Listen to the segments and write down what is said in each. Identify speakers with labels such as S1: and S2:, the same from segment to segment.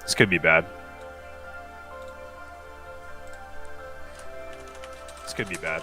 S1: This could be bad. This could be bad.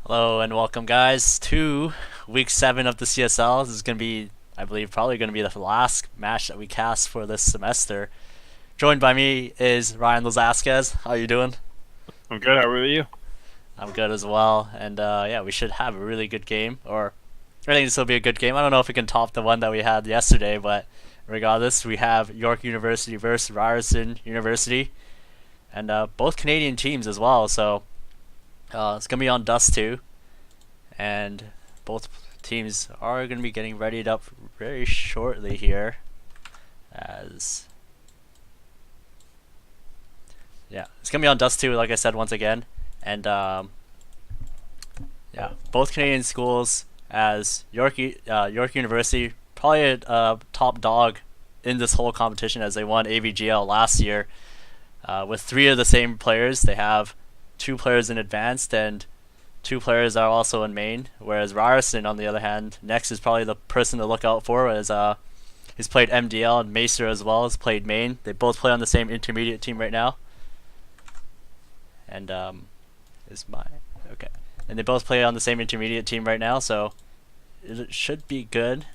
S2: Hello and welcome, guys, to week 7 of the CSL. This is going to be, I believe, probably going to be the last match that we cast for this semester. Joined by me is Ryan Lazasquez. How are you doing?
S1: I'm good. How are you?
S2: I'm good as well. And yeah, we should have a really good game. Or I think this will be a good game. I don't know if we can top the one that we had yesterday, but regardless, we have York University versus Ryerson University. And both Canadian teams as well, so it's going to be on Dust 2, and both teams are going to be getting readied up very shortly here. As yeah, it's going to be on Dust 2, like I said once again, and yeah, both Canadian schools, as York University, probably a top dog in this whole competition, as they won AVGL last year with 3 of the same players. They have 2 players in advanced and 2 players are also in main, whereas Ryerson, on the other hand, next is probably the person to look out for, as he's played MDL, and Macer as well has played main. They both play on the same intermediate team right now, and okay, and they both play on the same intermediate team right now, so it should be good,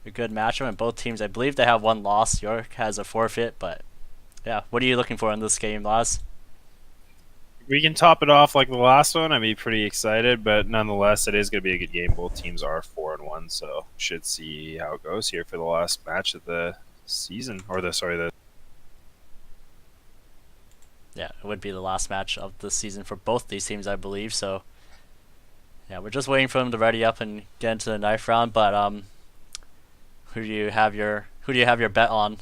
S2: a good matchup. And both teams, I believe, they have 1 loss. York has a forfeit, but yeah, what are you looking for in this game, Laz?
S1: We can top it off like the last one. I'd be pretty excited, but nonetheless, it is going to be a good game. Both teams are 4-1, so should see how it goes here for the last match of the season, or the
S2: Yeah, it would be the last match of the season for both these teams, I believe. So yeah, we're just waiting for them to ready up and get into the knife round. But who do you have your bet on?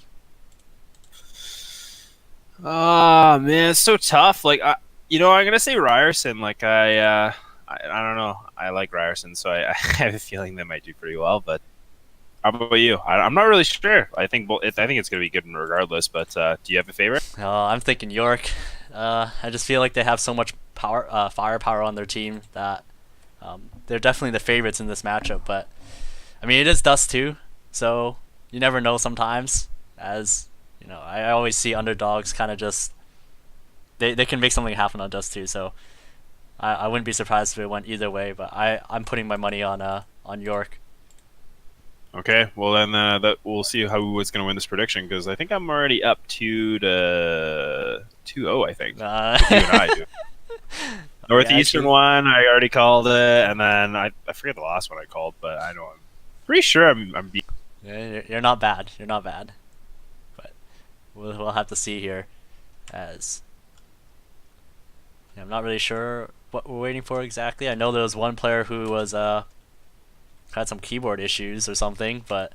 S1: Oh man, it's so tough. I'm gonna say Ryerson. I don't know. I like Ryerson, so I have a feeling they might do pretty well. But how about you? I'm not really sure. I think it's gonna be good regardless. But do you have a favorite?
S2: I'm thinking York. I just feel like they have so much firepower on their team that they're definitely the favorites in this matchup. But I mean, it is Dust 2, so you never know sometimes. As you know, I always see underdogs kind of just they can make something happen on Dust 2. So I wouldn't be surprised if it went either way. But I'm putting my money on York.
S1: Okay, well then we'll see who's going to win this prediction because I think I'm already up 2-0. I think. You and I do. Northeastern one, I already called it, and then I forget the last one I called, but I know I'm pretty sure I'm beat.
S2: Yeah, you're not bad. You're not bad. But we'll have to see here, as yeah, I'm not really sure what we're waiting for exactly. I know there was one player who was had some keyboard issues or something, but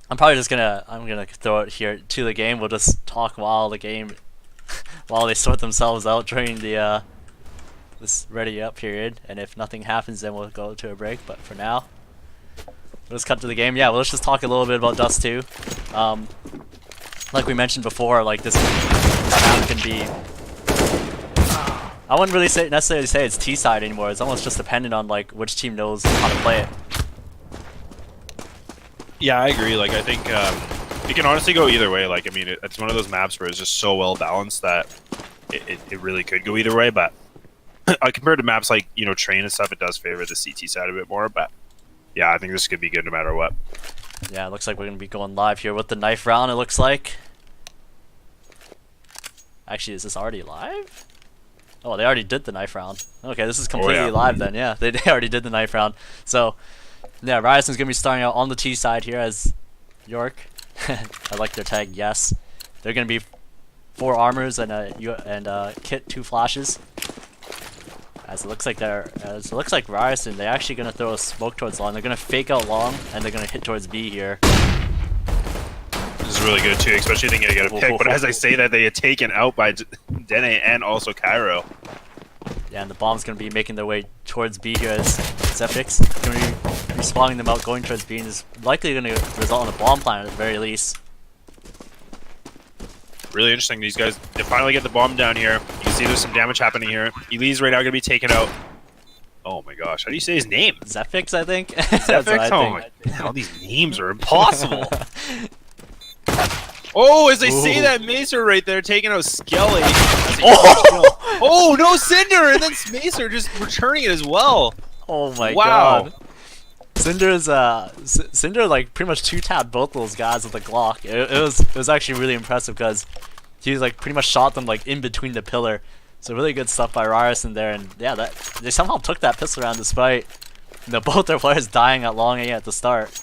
S2: I'm gonna throw it here to the game. We'll just talk while the game while they sort themselves out during the this ready up period, and if nothing happens then we'll go to a break. But for now, let's cut to the game. Yeah, well, let's just talk a little bit about Dust 2. Like we mentioned before, like this map can be, I wouldn't really necessarily say it's T-side anymore. It's almost just dependent on like which team knows how to play it.
S1: Yeah, I agree. Like, I think it can honestly go either way. Like, I mean, it's one of those maps where it's just so well balanced that it really could go either way. But compared to maps like, you know, Train and stuff, it does favor the CT side a bit more. But yeah, I think this could be good no matter what.
S2: Yeah, it looks like we're going to be going live here with the knife round, it looks like. Actually, is this already live? Oh, they already did the knife round. Okay, this is completely live then, yeah. They already did the knife round. So, yeah, Ryerson's going to be starting out on the T side here as York. I like their tag, yes. They're going to be 4 armors and kit 2 flashes. As it looks like Ryerson, they're actually going to throw a smoke towards long. They're going to fake out long, and they're going to hit towards B here.
S1: This is really good too, especially thinking they get a pick. But as I say that, they get taken out by Dene and also Cairo.
S2: Yeah, and the bomb's going to be making their way towards B here as Zephyx going to be respawning them out, going towards B, and is likely going to result in a bomb plant at the very least.
S1: Really interesting. These guys, they finally get the bomb down here. You can see there's some damage happening here. Elise right now going to be taken out. Oh my gosh, how do you say his name?
S2: Zephyx, I think.
S1: Zephyx? Oh my god, all these names are impossible. Oh, as they say that, Macer right there taking out Skelly. Oh no, Cinder, and then Macer just returning it as well.
S2: Oh my god. Cinder like pretty much 2-tapped both those guys with the Glock. It was actually really impressive because he like pretty much shot them like in between the pillar. So really good stuff by Ryerson there, and yeah, they somehow took that pistol round despite both their players dying at long A at the start.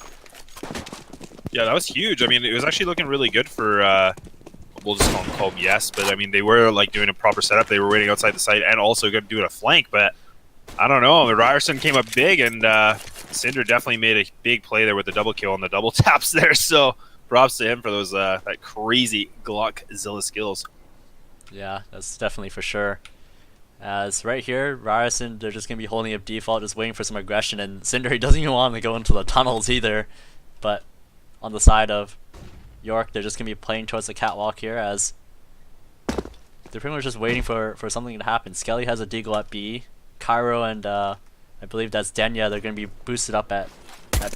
S1: Yeah, that was huge. I mean, it was actually looking really good for we'll just call them Yes, but I mean they were like doing a proper setup. They were waiting outside the site and also going to do it a flank, but I don't know. Ryerson came up big, and Cinder definitely made a big play there with the double kill and the double taps there. So props to him for those that crazy Glockzilla skills.
S2: Yeah, that's definitely for sure. As right here, Ryerson, they're just going to be holding up default, just waiting for some aggression, and Cinder, he doesn't even want to go into the tunnels either. But on the side of York, they're just going to be playing towards the catwalk here, as they're pretty much just waiting for something to happen. Skelly has a deagle at B. Cairo and I believe that's Denya, they're going to be boosted up at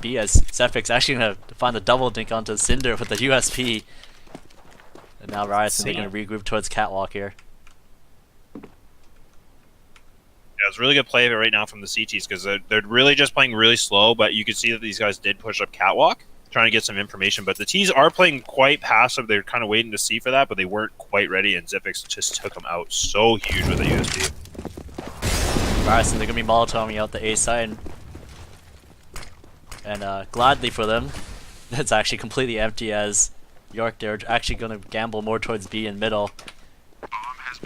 S2: B, as Zephyx actually going to find the double dink onto Cinder with the USP. And now Ryerson, they're going to regroup towards catwalk here.
S1: Yeah, it's a really good play right now from the CTs because they're really just playing really slow, but you can see that these guys did push up catwalk, trying to get some information. But the T's are playing quite passive. They're kind of waiting to see for that, but they weren't quite ready, and Zephyx just took them out so huge with the USP.
S2: Ryerson, they're going to be molotoving out the A side. And gladly for them, it's actually completely empty, as York, they're actually going to gamble more towards B and middle.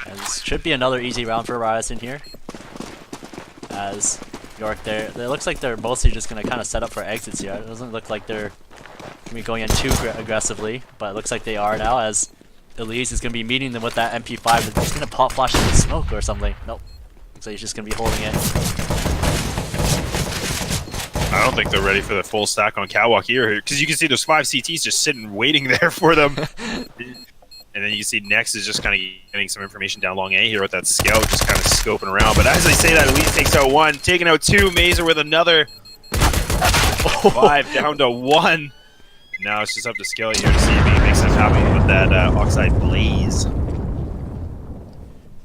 S2: And this should be another easy round for Ryerson here. As York, it looks like they're mostly just going to kind of set up for exits here. It doesn't look like they're going to be going in too aggressively, but it looks like they are now, as Elise is going to be meeting them with that MP5. He's going to pop flash in the smoke or something. Nope. Looks like he's just going to be holding it.
S1: I don't think they're ready for the full stack on catwalk here, because you can see there's 5 CTs just sitting waiting there for them. And then you can see Next is just kind of getting some information down long A here with that scout, just kind of scoping around. But as I say that, Elise takes out 1, taking out 2, Mazer with another. 5 down to 1. Now it's just up to Skelly here to see if he makes this happen with that Oxide Blaze.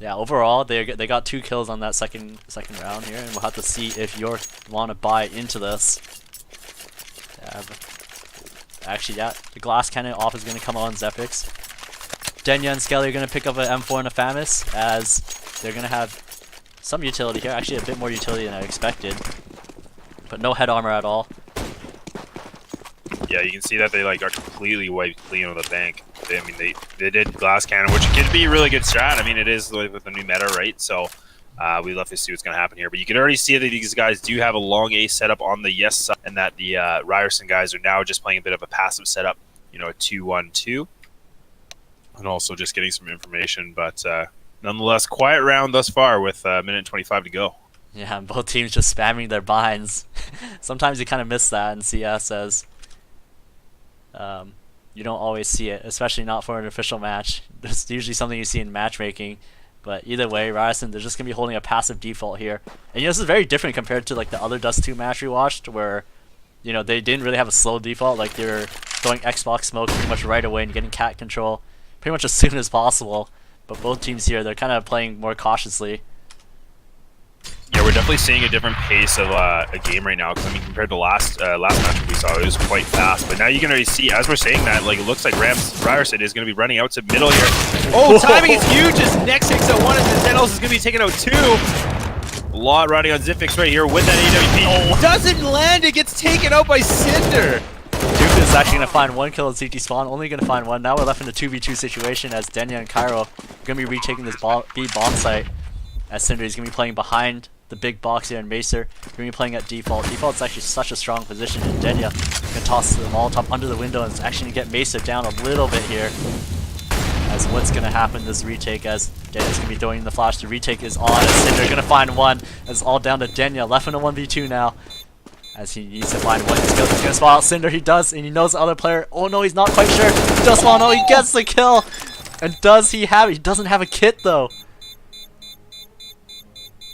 S2: Yeah, overall they got 2 kills on that second round here, and we'll have to see if York want to buy into this. Actually, yeah, the glass cannon off is going to come on Zepix. Denya and Skelly are going to pick up an M4 and a Famis, as they're going to have some utility here. Actually, a bit more utility than I expected, but no head armor at all.
S1: Yeah, you can see that they like are completely wiped clean on the bank. They did glass cannon, which could be a really good strat. I mean, it is like with the new meta, right? So we love to see what's going to happen here. But you can already see that these guys do have a long A setup on the yes side, and that the Ryerson guys are now just playing a bit of a passive setup, you know, a 2-1-2, and also just getting some information. But nonetheless, quiet round thus far with a minute and 25 to go.
S2: Yeah, and both teams just spamming their binds. Sometimes you kind of miss that in CS, as you don't always see it, especially not for an official match. It's usually something you see in matchmaking. But either way, Ryerson, they're just going to be holding a passive default here. And you know, this is very different compared to like the other Dust 2 match we watched, where, you know, they didn't really have a slow default. Like, they were throwing Xbox smoke pretty much right away and getting cat control pretty much as soon as possible. But both teams here, they're kind of playing more cautiously.
S1: Yeah, we're definitely seeing a different pace of a game right now. Because I mean, compared to last match we saw, it was quite fast. But now you can already see, as we're saying that, like it looks like Ryerson is going to be running out to middle here. Oh, timing is huge! As next takes out 1, and the Sentinels is going to be taking out 2. A lot riding on Zifix right here with that AWP. Oh. Doesn't land! It gets taken out by Cinder.
S2: Duke is actually going to find 1 kill in CT spawn, only going to find 1. Now we're left in a 2v2 situation, as Denya and Cairo are going to be retaking this B bomb site. As Cinder is going to be playing behind the big box here, and Macer going to be playing at default. Default's actually such a strong position, and Denya can toss the Molotov under the window, and it's actually going to get Macer down a little bit here. As what's going to happen this retake, as Denya's going to be throwing the flash. The retake is on, and Cinder going to find 1. It's all down to Denya, left in a 1v2 now. As he needs to find 1. He's going to spot out Cinder, he does, and he knows the other player. Oh no, he's not quite sure. He does spawn, oh, he gets the kill! And does he have it? He doesn't have a kit though.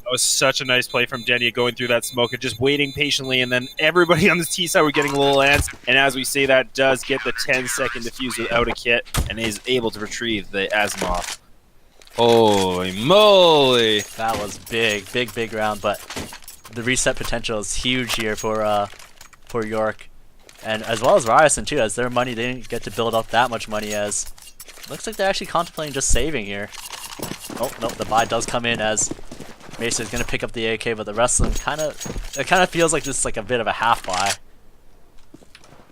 S1: That was such a nice play from Denya, going through that smoke and just waiting patiently, and then everybody on the T side were getting a little ants. And as we say, that does get the 10-second defuse without a kit, and is able to retrieve the Asimov. Holy moly!
S2: That was big round, but the reset potential is huge here for York, and as well as Ryerson too, as their money, they didn't get to build up that much money, as looks like they're actually contemplating just saving here. Oh no, the buy does come in, as Mason is going to pick up the AK, but the rest of them it kind of feels like just like a bit of a half buy.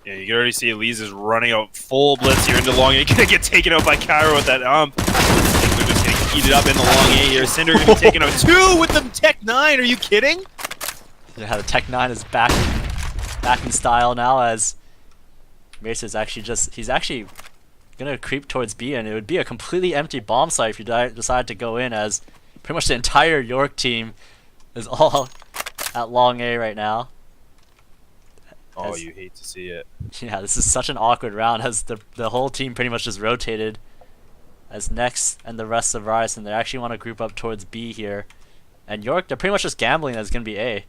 S1: Yeah, you can already see Elise is running out full blitz here into long A. He's going to get taken out by Cairo with that Things are just getting heated up in the long A here. Cinder going to be taken out 2 with the Tech 9. Are you kidding?
S2: Yeah, the Tech 9 is back in style now, as Mason's actually he's actually going to creep towards B, and it would be a completely empty bomb site if you decide to go in, as pretty much the entire York team is all at long A right now.
S1: Oh, you hate to see it.
S2: Yeah, this is such an awkward round, as the whole team pretty much just rotated. As Nex and the rest of Ryerson, they actually want to group up towards B here. And York, they're pretty much just gambling that it's going to be A.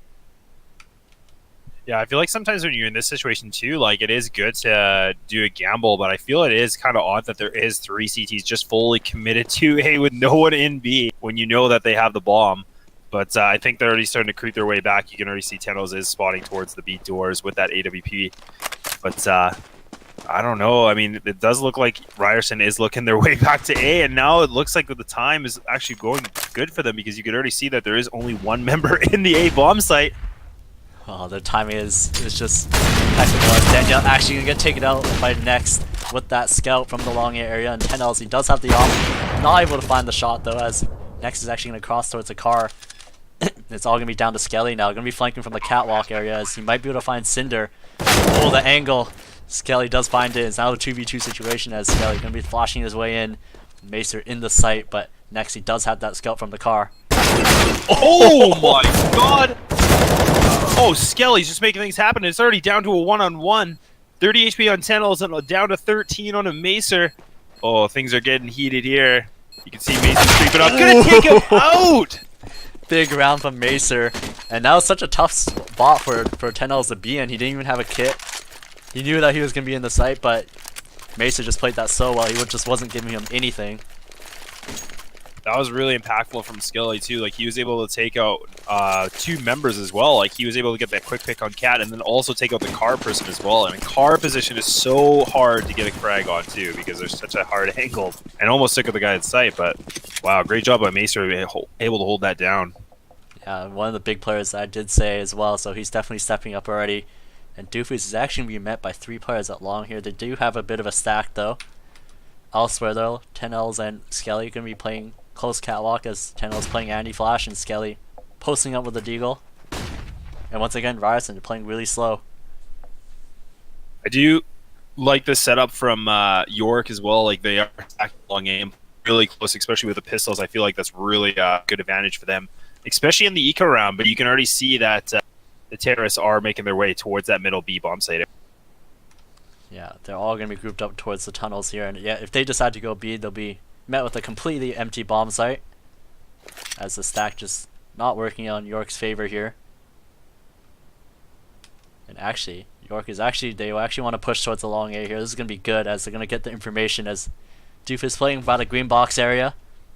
S1: Yeah, I feel like sometimes when you're in this situation too, like it is good to do a gamble, but I feel it is kind of odd that there is 3 CTs just fully committed to A with no one in B when you know that they have the bomb. But I think they're already starting to creep their way back. You can already see Tenos is spotting towards the B doors with that AWP. But I don't know. I mean, it does look like Ryerson is looking their way back to A, and now it looks like the time is actually going good for them, because you can already see that there is only 1 member in the A bomb site.
S2: Oh, the timing is just impeccable. Daniel actually going to get taken out by Next with that scout from the long area, and 10Ls, he does have the op. Not able to find the shot though, as Next is actually going to cross towards the car. It's all going to be down to Skelly now. Going to be flanking from the catwalk area, as he might be able to find Cinder. Oh, the angle. Skelly does find it. It's now a 2v2 situation, as Skelly going to be flashing his way in. Macer in the site, but next he does have that scout from the car.
S1: Oh my god! Oh, Skelly's just making things happen. It's already down to a 1-on-1. 30 HP on Tennels and down to 13 on a Macer. Oh, things are getting heated here. You can see Macer creeping up. Gonna take him out!
S2: Big round from Macer. And that was such a tough spot for Tennels to be in. He didn't even have a kit. He knew that he was going to be in the site, but Mesa just played that so well, he just wasn't giving him anything.
S1: That was really impactful from Skelly too. Like he was able to take out 2 members as well. Like he was able to get that quick pick on Cat and then also take out the car person as well. And car position is so hard to get a frag on too because there's such a hard angle and almost took out the guy in sight. But wow, great job by Mesa able to hold that down.
S2: Yeah, one of the big players that I did say as well, so he's definitely stepping up already. And Doofus is actually going to be met by 3 players at long here. They do have a bit of a stack though. Elsewhere though, 10Ls and Skelly going to be playing close catwalk as 10L's playing Andy Flash and Skelly posting up with the Deagle. And once again, Ryerson playing really slow.
S1: I do like the setup from York as well. Like they are long game, really close, especially with the pistols. I feel like that's really a good advantage for them, especially in the eco round. But you can already see that the terrorists are making their way towards that middle B bomb site.
S2: Yeah, they're all going to be grouped up towards the tunnels here. And yeah, if they decide to go B, they'll be met with a completely empty bomb site, as the stack just not working on York's favor here. And actually, York is they actually want to push towards the long A here. This is going to be good as they're going to get the information as Doof is playing by the green box area.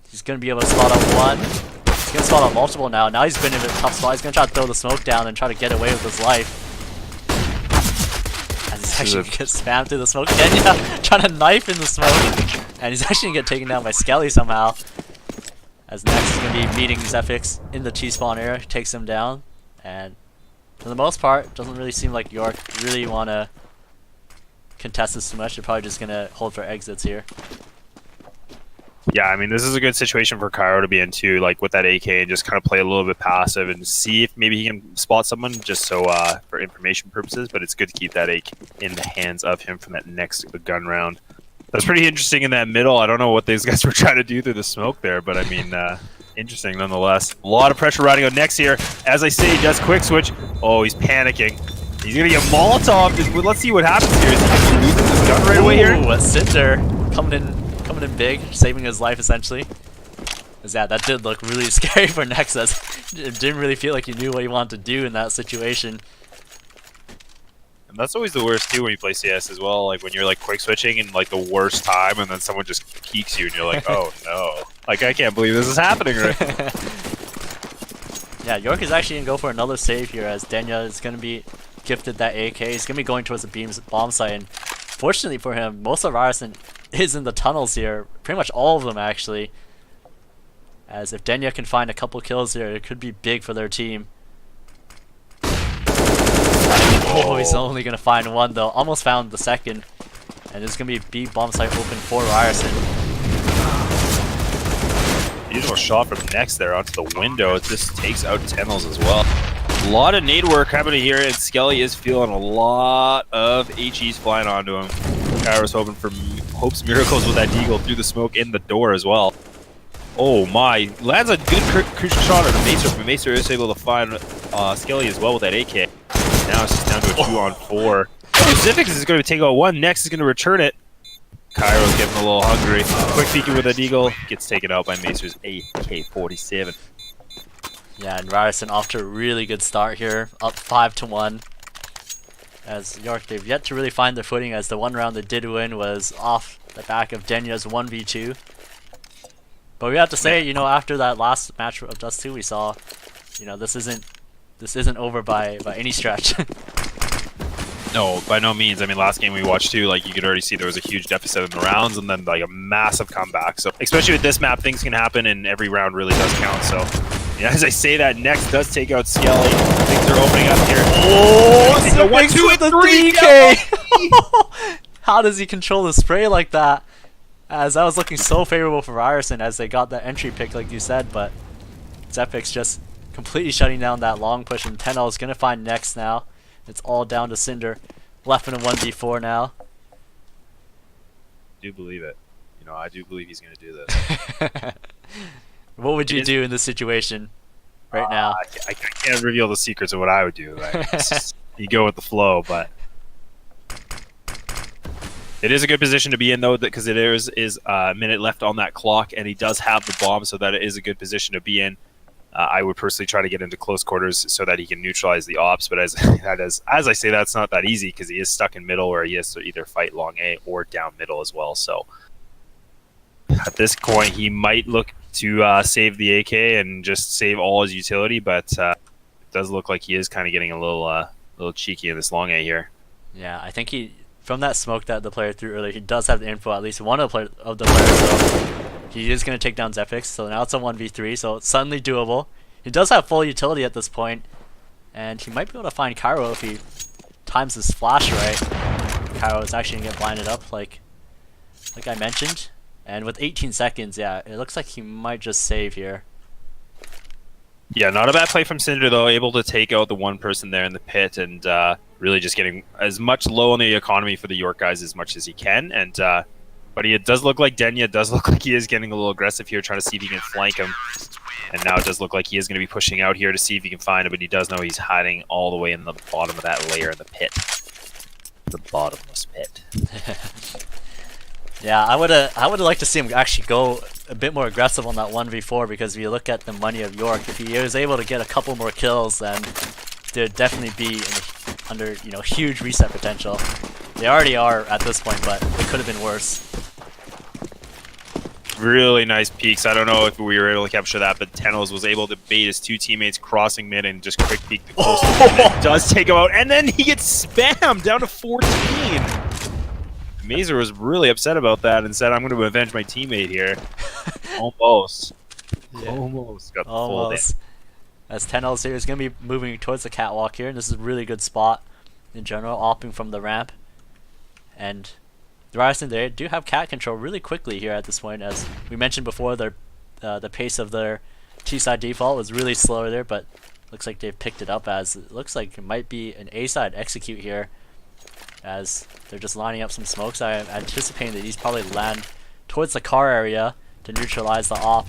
S2: He's going to be able to spot out one. He's going to spot out multiple now. Now he's been in a tough spot. He's going to try to throw the smoke down and try to get away with his life. And he's actually going to get spammed through the smoke. Denya trying to knife in the smoke. And he's actually going to get taken down by Skelly somehow. As next is going to be meeting Zephyx in the T-spawn area. Takes him down. And for the most part, doesn't really seem like York really want to contest this too much. They're probably just going to hold for exits here.
S1: Yeah, I mean, this is a good situation for Cairo to be in too, like with that AK and just kind of play a little bit passive and see if maybe he can spot someone just so for information purposes. But it's good to keep that AK in the hands of him from that next gun round. That's pretty interesting in that middle. I don't know what these guys were trying to do through the smoke there, but I mean, interesting nonetheless. A lot of pressure riding on next here. As I say, he does quick switch. Oh, he's panicking. He's going to get Molotov. Let's see what happens here. Is he actually losing this gun right away here?
S2: Ooh, a Cinder coming in big, saving his life essentially. Cause yeah, that did look really scary for Nexus. It didn't really feel like he knew what he wanted to do in that situation.
S1: And that's always the worst too when you play CS as well. Like when you're like quick switching in like the worst time, and then someone just peeks you, and you're like, oh no! Like I can't believe this is happening right now.
S2: Yeah, York is actually gonna go for another save here as Denya is gonna be gifted that AK. He's gonna be going towards the bomb site, and fortunately for him, most of Ryerson is in the tunnels here. Pretty much all of them actually. As if Denya can find a couple kills here, it could be big for their team. Oh, he's only gonna find one though. Almost found the second. And there's gonna be a B bomb site open for Ryerson.
S1: Beautiful shot from next there onto the window. It just takes out Tennels as well. A lot of nade work happening here, and Skelly is feeling a lot of HEs flying onto him. Kairos hoping for hopes miracles with that deagle through the smoke in the door as well. Oh my, lands a good crucial shot on the Macer, but Macer is able to find Skelly as well with that AK. Now it's just down to a 2-on-4. Pacific is going to take out one, next is going to return it. Cairo's getting a little hungry. Quick peeking with a deagle, gets taken out by Macer's AK-47.
S2: Yeah, and Ryerson off to a really good start here, up 5-1. As York, they've yet to really find their footing, as the one round they did win was off the back of Denya's 1v2. But we have to say, you know, after that last match of Dust 2 we saw, you know, this isn't over by any stretch.
S1: No, by no means. I mean, last game we watched too, like you could already see there was a huge deficit in the rounds and then like a massive comeback. So especially with this map, things can happen and every round really does count. So yeah, as I say that, next does take out Skelly. Things are opening up here.
S2: Oh, it's a 1, 2, and 3K! How does he control the spray like that? As that was looking so favorable for Ryerson as they got that entry pick like you said, but Zephyx just completely shutting down that long push, and 10L is going to find next now. It's all down to Cinder, left in a 1v4 now.
S1: I do believe it. You know, I do believe he's going to do this.
S2: What would you do in this situation right now?
S1: I can't reveal the secrets of what I would do. Right? You go with the flow, but it is a good position to be in though, because it is a minute left on that clock, and he does have the bomb, so that it is a good position to be in. I would personally try to get into close quarters so that he can neutralize the ops. But as I say, that's not that easy because he is stuck in middle where he has to either fight long A or down middle as well. So at this point, he might look to save the AK and just save all his utility. But it does look like he is kind of getting a little cheeky in this long A here.
S2: Yeah, I think from that smoke that the player threw earlier, he does have the info, at least one of the players, so he is going to take down Zephyx, so now it's a 1v3, so it's suddenly doable. He does have full utility at this point, and he might be able to find Cairo if he times his flash right. Cairo is actually going to get blinded up, like I mentioned. And with 18 seconds, yeah, it looks like he might just save here.
S1: Yeah, not a bad play from Cinder, though, able to take out the one person there in the pit and really just getting as much low on the economy for the York guys as much as he can. And but it does look like Denya does look like he is getting a little aggressive here, trying to see if he can flank him. And now it does look like he is going to be pushing out here to see if he can find him, but he does know he's hiding all the way in the bottom of that layer in the pit. The bottomless pit.
S2: Yeah, I would have liked to see him actually go a bit more aggressive on that 1v4, because if you look at the money of York, if he was able to get a couple more kills, then there'd definitely be under huge reset potential. They already are at this point, but it could have been worse.
S1: Really nice peeks. I don't know if we were able to capture that, but Tenos was able to bait his two teammates crossing mid and just quick peek the close. And does take him out, and then he gets spammed down to 14. Mazer was really upset about that and said, "I'm going to avenge my teammate here." Almost. Yeah. Almost got the full damage.
S2: As Tenos here is going to be moving towards the catwalk here, and this is a really good spot in general, opping from the ramp. And the Ryerson, they do have cat control really quickly here at this point. As we mentioned before, the pace of their T-side default was really slower there, but looks like they've picked it up, as it looks like it might be an A-side execute here, as they're just lining up some smokes. I'm anticipating that he's probably land towards the car area to neutralize the op.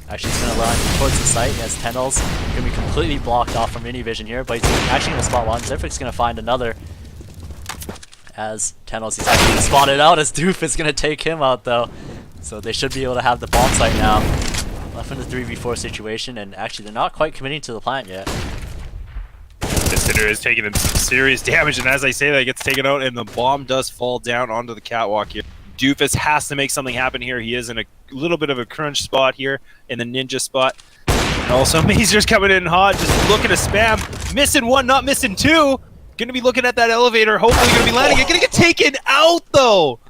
S2: Actually, he's going to land towards the site as Tendals going to be completely blocked off from any vision here, but he's actually going to spot one. Zephyx going to find another, as Tendals is actually spotted out, as Doof is going to take him out though. So they should be able to have the bomb site now. Left in the 3v4 situation, and actually they're not quite committing to the plant yet.
S1: The Cinder is taking some serious damage, and as I say that, it gets taken out, and the bomb does fall down onto the catwalk here. Doofus has to make something happen here. He is in a little bit of a crunch spot here in the ninja spot. And also Mazer's coming in hot, just looking to spam. Missing one, not missing two. Gonna be looking at that elevator, hopefully gonna be landing it. Gonna get taken out though.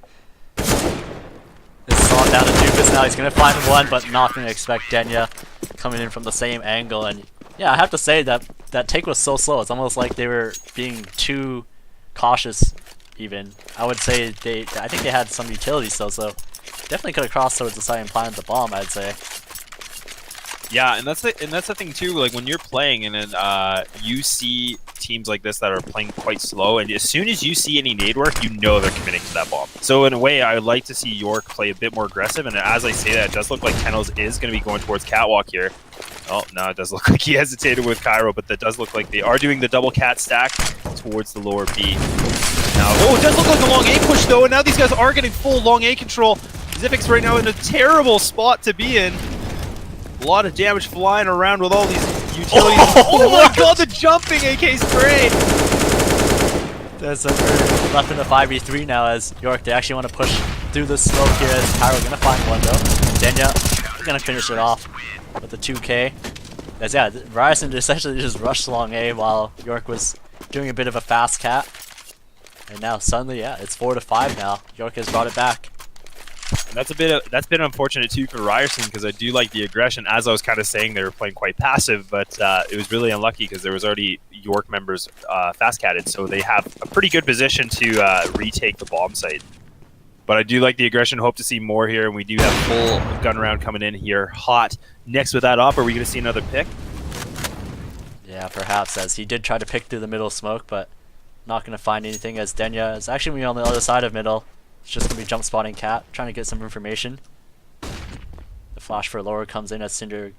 S2: This is on down to Doofus now. He's gonna find one, but not gonna expect Denya coming in from the same angle. And yeah, I have to say that that take was so slow. It's almost like they were being too cautious. Even I would say I think they had some utility still, so definitely could have crossed towards the side and planted the bomb, I'd say.
S1: Yeah, and that's the thing too. Like when you're playing, and then you see teams like this that are playing quite slow, and as soon as you see any nade work, you know they're committing to that bomb. So in a way, I would like to see York play a bit more aggressive. And as I say that, it does look like Tenos is going to be going towards catwalk here. Oh no, it does look like he hesitated with Cairo, but that does look like they are doing the double cat stack towards the lower B. Now, oh, it does look like a long A push though, and now these guys are getting full long A control. Zipix right now in a terrible spot to be in. A lot of damage flying around with all these utilities. Oh my god, the jumping AK spray!
S2: There's a left in the 5v3 now as York, they actually want to push through the smoke here, as Cairo gonna find one though. Denya gonna finish it off with the 2k. As yeah, Ryerson essentially just rushed long A while York was doing a bit of a fast cat. And now suddenly, yeah, it's 4-5 now. York has brought it back.
S1: And that's been unfortunate too for Ryerson, because I do like the aggression. As I was kind of saying, they were playing quite passive, but it was really unlucky because there was already York members fast catted, so they have a pretty good position to retake the bomb site. But I do like the aggression. Hope to see more here, and we do have full gun round coming in here hot. Next with that op, are we going to see another pick?
S2: Yeah, perhaps, as he did try to pick through the middle smoke, but not going to find anything, as Denya is actually going to be on the other side of middle. It's just going to be jump spotting cat, trying to get some information. The flash for lower comes in as Cinder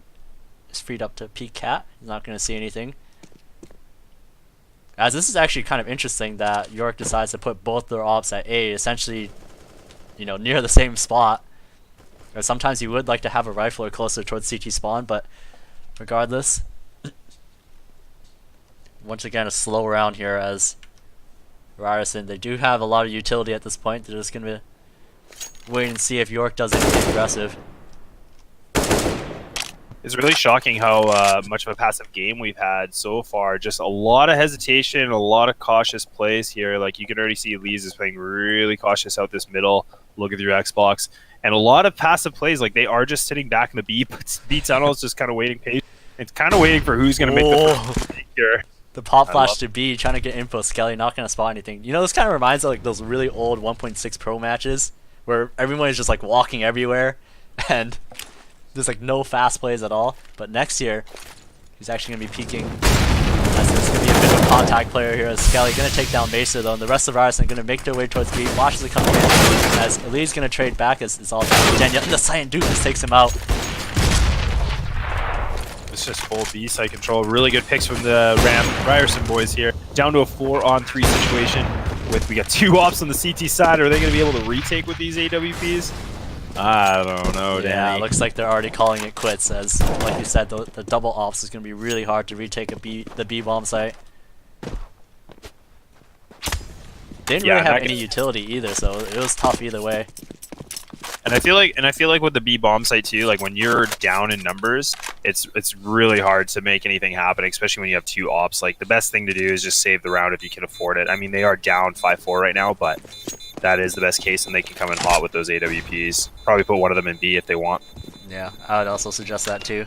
S2: is freed up to peek cat. He's not going to see anything. As this is actually kind of interesting that York decides to put both their ops at A, essentially, near the same spot. Or sometimes you would like to have a rifler closer towards CT spawn, but regardless. Once again, a slow round here as Ryerson. They do have a lot of utility at this point. They're just gonna wait and see if York does anything aggressive.
S1: It's really shocking how much of a passive game we've had so far. Just a lot of hesitation, a lot of cautious plays here. Like you can already see Lees is playing really cautious out this middle. Look at your Xbox. And a lot of passive plays. Like they are just sitting back in the B tunnel, is just kind of waiting patient. It's kind of waiting for who's going to make the first mistake here.
S2: The pop flash to B, trying to get info. Skelly not going to spot anything. You know, this kind of reminds of like those really old 1.6 Pro matches where everyone is just like walking everywhere and there's like no fast plays at all. But next year, he's actually going to be peaking. As there's going to be a bit of a contact player here as Skelly going to take down Mesa though, and the rest of Ryerson going to make their way towards B. Flashes are coming in as Elite's going to trade back as it's all Denya. And the Cyan Doofus takes him out.
S1: It's just full B side control. Really good picks from the Ryerson boys here. Down to a 4-on-3 situation. We got 2 ops on the CT side. Are they going to be able to retake with these AWPs? I don't know, Danny.
S2: Yeah, it looks like they're already calling it quits as, like you said, the double ops is going to be really hard to retake the B bomb site. They didn't really have any utility either, so it was tough either way.
S1: And I feel like with the B bomb site too, like when you're down in numbers, it's really hard to make anything happen, especially when you have 2 ops. Like the best thing to do is just save the round if you can afford it. I mean, they are down 5-4 right now, but that is the best case, and they can come in hot with those AWPs. Probably put one of them in B if they want.
S2: Yeah, I would also suggest that too.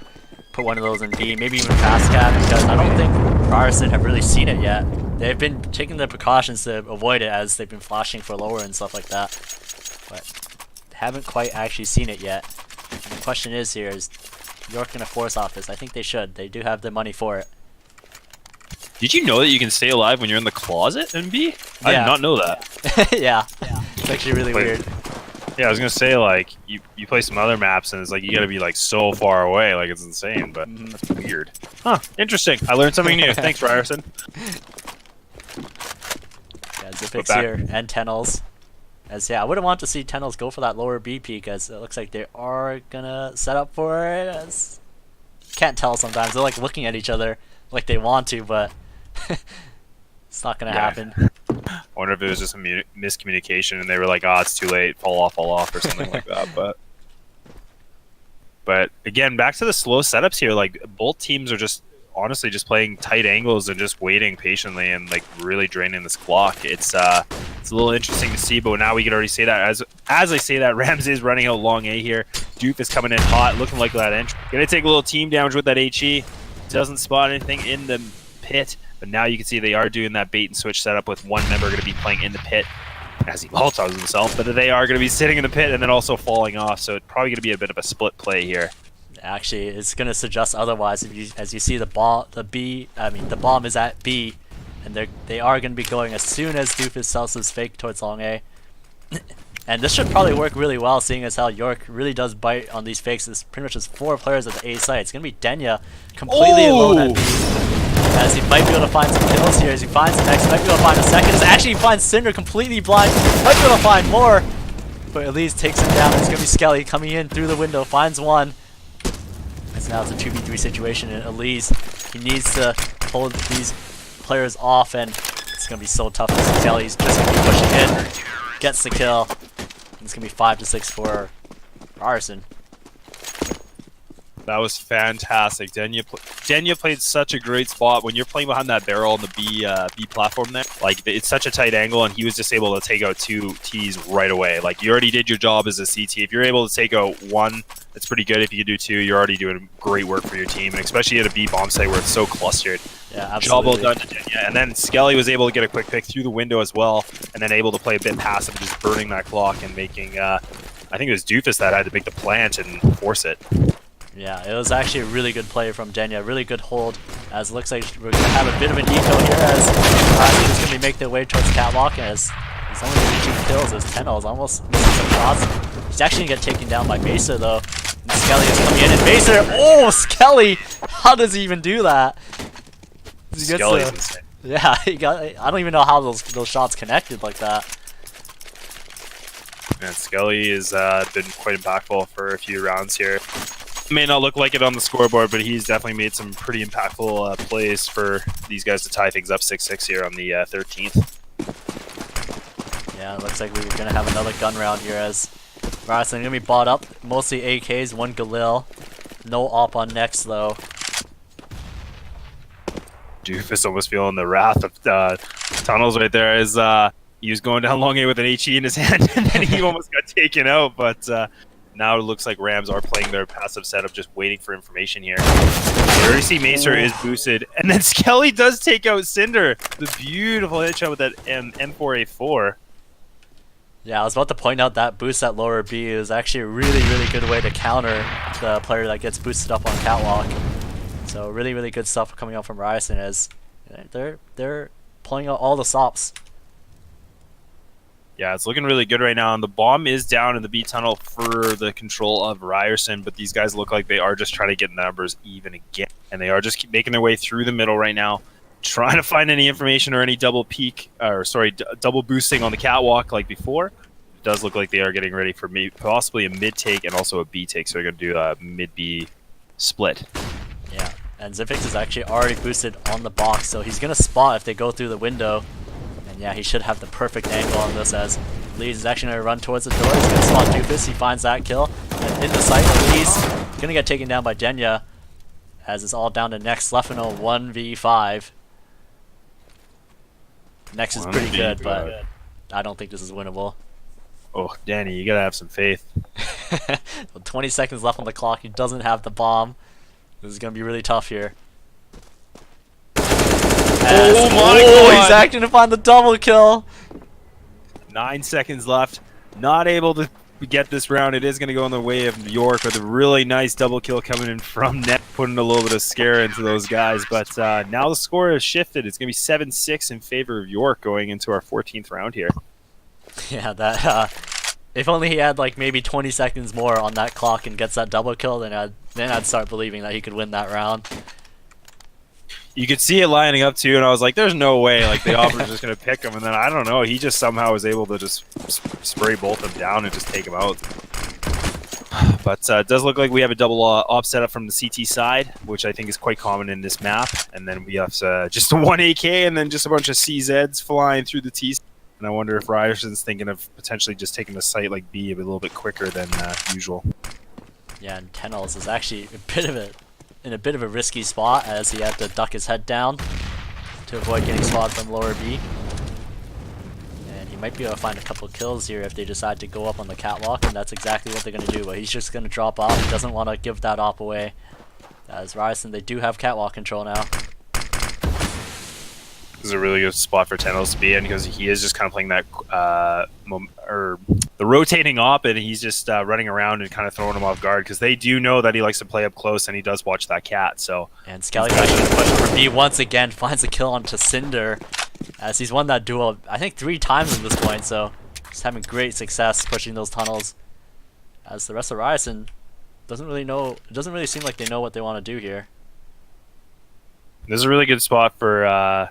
S2: Put one of those in B, maybe even fast cap, because I don't think Ryerson have really seen it yet. They've been taking the precautions to avoid it as they've been flashing for lower and stuff like that, but haven't quite actually seen it yet. And the question is here, is York gonna force off this? I think they should. They do have the money for it.
S1: Did you know that you can stay alive when you're in the closet in B? I did not know that.
S2: Yeah. It's actually really weird.
S1: Yeah, I was gonna say, like, you play some other maps and it's like you gotta be like so far away, like it's insane, but that's weird. Huh, interesting. I learned something new. Thanks, Ryerson.
S2: Yeah, Zipix here and Tennels. As I wouldn't want to see Tennels go for that lower B peak as it looks like they are gonna set up for it. As can't tell sometimes. They're like looking at each other like they want to, but it's not gonna happen.
S1: I wonder if it was just a miscommunication and they were like, "Oh, it's too late. Fall off, or something like that." But again, back to the slow setups here. Like both teams are just honestly just playing tight angles and just waiting patiently and like really draining this clock. It's a little interesting to see, but now we can already say that as I say that, Rams is running out long A here. Doof is coming in hot, looking like that entry. Gonna take a little team damage with that HE. Doesn't spot anything in the pit, but now you can see they are doing that bait and switch setup with one member going to be playing in the pit as he Molotovs himself, but they are going to be sitting in the pit and then also falling off, so it's probably going to be a bit of a split play here.
S2: Actually, it's going to suggest otherwise. As you see, the bomb is at B, and they are going to be going as soon as Doofus sells his fake towards long A. And this should probably work really well, seeing as how York really does bite on these fakes. It's pretty much just 4 players at the A site. It's going to be Denya completely alone at B. As he might be able to find some kills here. As he finds the next, might be able to find a second. As actually he finds Cinder completely blind. Might be able to find more. But at least takes him down. It's going to be Skelly coming in through the window. Finds one. As now it's a 2v3 situation. And Elise, he needs to hold these players off. And it's going to be so tough for Skelly. He's just going to be pushing in. Gets the kill. It's going to be 5-6 for Ryerson.
S1: That was fantastic. Denya played such a great spot when you're playing behind that barrel on the B platform there. Like, it's such a tight angle, and he was just able to take out 2 Ts right away. Like, you already did your job as a CT. If you're able to take out 1, it's pretty good. If you can do 2, you're already doing great work for your team, and especially at a B bomb site where it's so clustered.
S2: Yeah, absolutely.
S1: Job well done to Denya. And then Skelly was able to get a quick pick through the window as well, and then able to play a bit passive, just burning that clock and making, I think it was Doofus that had to make the plant and force it.
S2: Yeah, it was actually a really good play from Denya, really good hold, as it looks like we're going to have a bit of an eco here as he's going to make their way towards Catwalk as he's only reaching kills as Tenno is almost missing some shots. He's actually going to get taken down by Mesa though. And Skelly is coming in and Mesa, oh, Skelly! How does he even do that?
S1: Skelly's insane.
S2: Yeah, I don't even know how those shots connected like that.
S1: Man, Skelly has been quite impactful for a few rounds here. May not look like it on the scoreboard, but he's definitely made some pretty impactful plays for these guys to tie things up 6-6 here on the 13th.
S2: Yeah, it looks like we're going to have another gun round here as Ryerson going to be bought up. Mostly AKs, one Galil. No op on next, though.
S1: Doofus almost feeling the wrath of Tunnels right there as he was going down long A with an HE in his hand, and then he almost got taken out, but now it looks like Rams are playing their passive setup, just waiting for information here. You already see Macer is boosted, and then Skelly does take out Cinder. The beautiful headshot with that M4A4.
S2: Yeah, I was about to point out that boost at lower B is actually a really, really good way to counter the player that gets boosted up on catwalk. So really, really good stuff coming out from Ryerson as they're pulling out all the stops.
S1: Yeah, it's looking really good right now, and the bomb is down in the B tunnel for the control of Ryerson, but these guys look like they are just trying to get numbers even again, and they are just keep making their way through the middle right now, trying to find any information or any double peak, or sorry, double boosting on the catwalk like before. It does look like they are getting ready for possibly a mid take and also a B take, so they're going to do a mid B split.
S2: Yeah, and Zifix is actually already boosted on the box, so he's going to spot if they go through the window. And yeah, he should have the perfect angle on this as Lees is actually going to run towards the door. He's going to spot Doofus. He finds that kill. And in the sight, Lees going to get taken down by Denya as it's all down to Nex left in a 1v5. Nex is pretty good, but I don't think this is winnable.
S1: Oh, Danny, you got to have some faith.
S2: With 20 seconds left on the clock, he doesn't have the bomb. This is going to be really tough here.
S1: Oh my god!
S2: He's acting to find the double kill.
S1: 9 seconds left. Not able to get this round. It is going to go in the way of York with a really nice double kill coming in from net, putting a little bit of scare into those guys. But now the score has shifted. It's going to be 7-6 in favor of York going into our 14th round here.
S2: Yeah, that. If only he had like maybe 20 seconds more on that clock and gets that double kill, then I'd start believing that he could win that round.
S1: You could see it lining up too, and I was like, "There's no way!" Like the opera's just gonna pick him, and then I don't know. He just somehow was able to just spray both of them down and just take him out. But it does look like we have a double op setup from the CT side, which I think is quite common in this map. And then we have just a 1 AK and then just a bunch of CZs flying through the T. And I wonder if Ryerson's thinking of potentially just taking the site like B a little bit quicker than usual.
S2: Yeah, and Tenels is actually in a bit of a risky spot as he had to duck his head down to avoid getting spotted from lower B. And he might be able to find a couple kills here if they decide to go up on the catwalk, and that's exactly what they're going to do. But he's just going to drop off. He doesn't want to give that op away. As Ryerson, they do have catwalk control now.
S1: This is a really good spot for Tenels to be in because he is just kind of playing that the rotating op, and he's just running around and kind of throwing him off guard because they do know that he likes to play up close and he does watch that cat. So
S2: and Skelly pushing for B once again, finds a kill onto Cinder as he's won that duel I think 3 times at this point. So he's having great success pushing those tunnels. As the rest of Ryerson doesn't really seem like they know what they want to do here.
S1: This is a really good spot for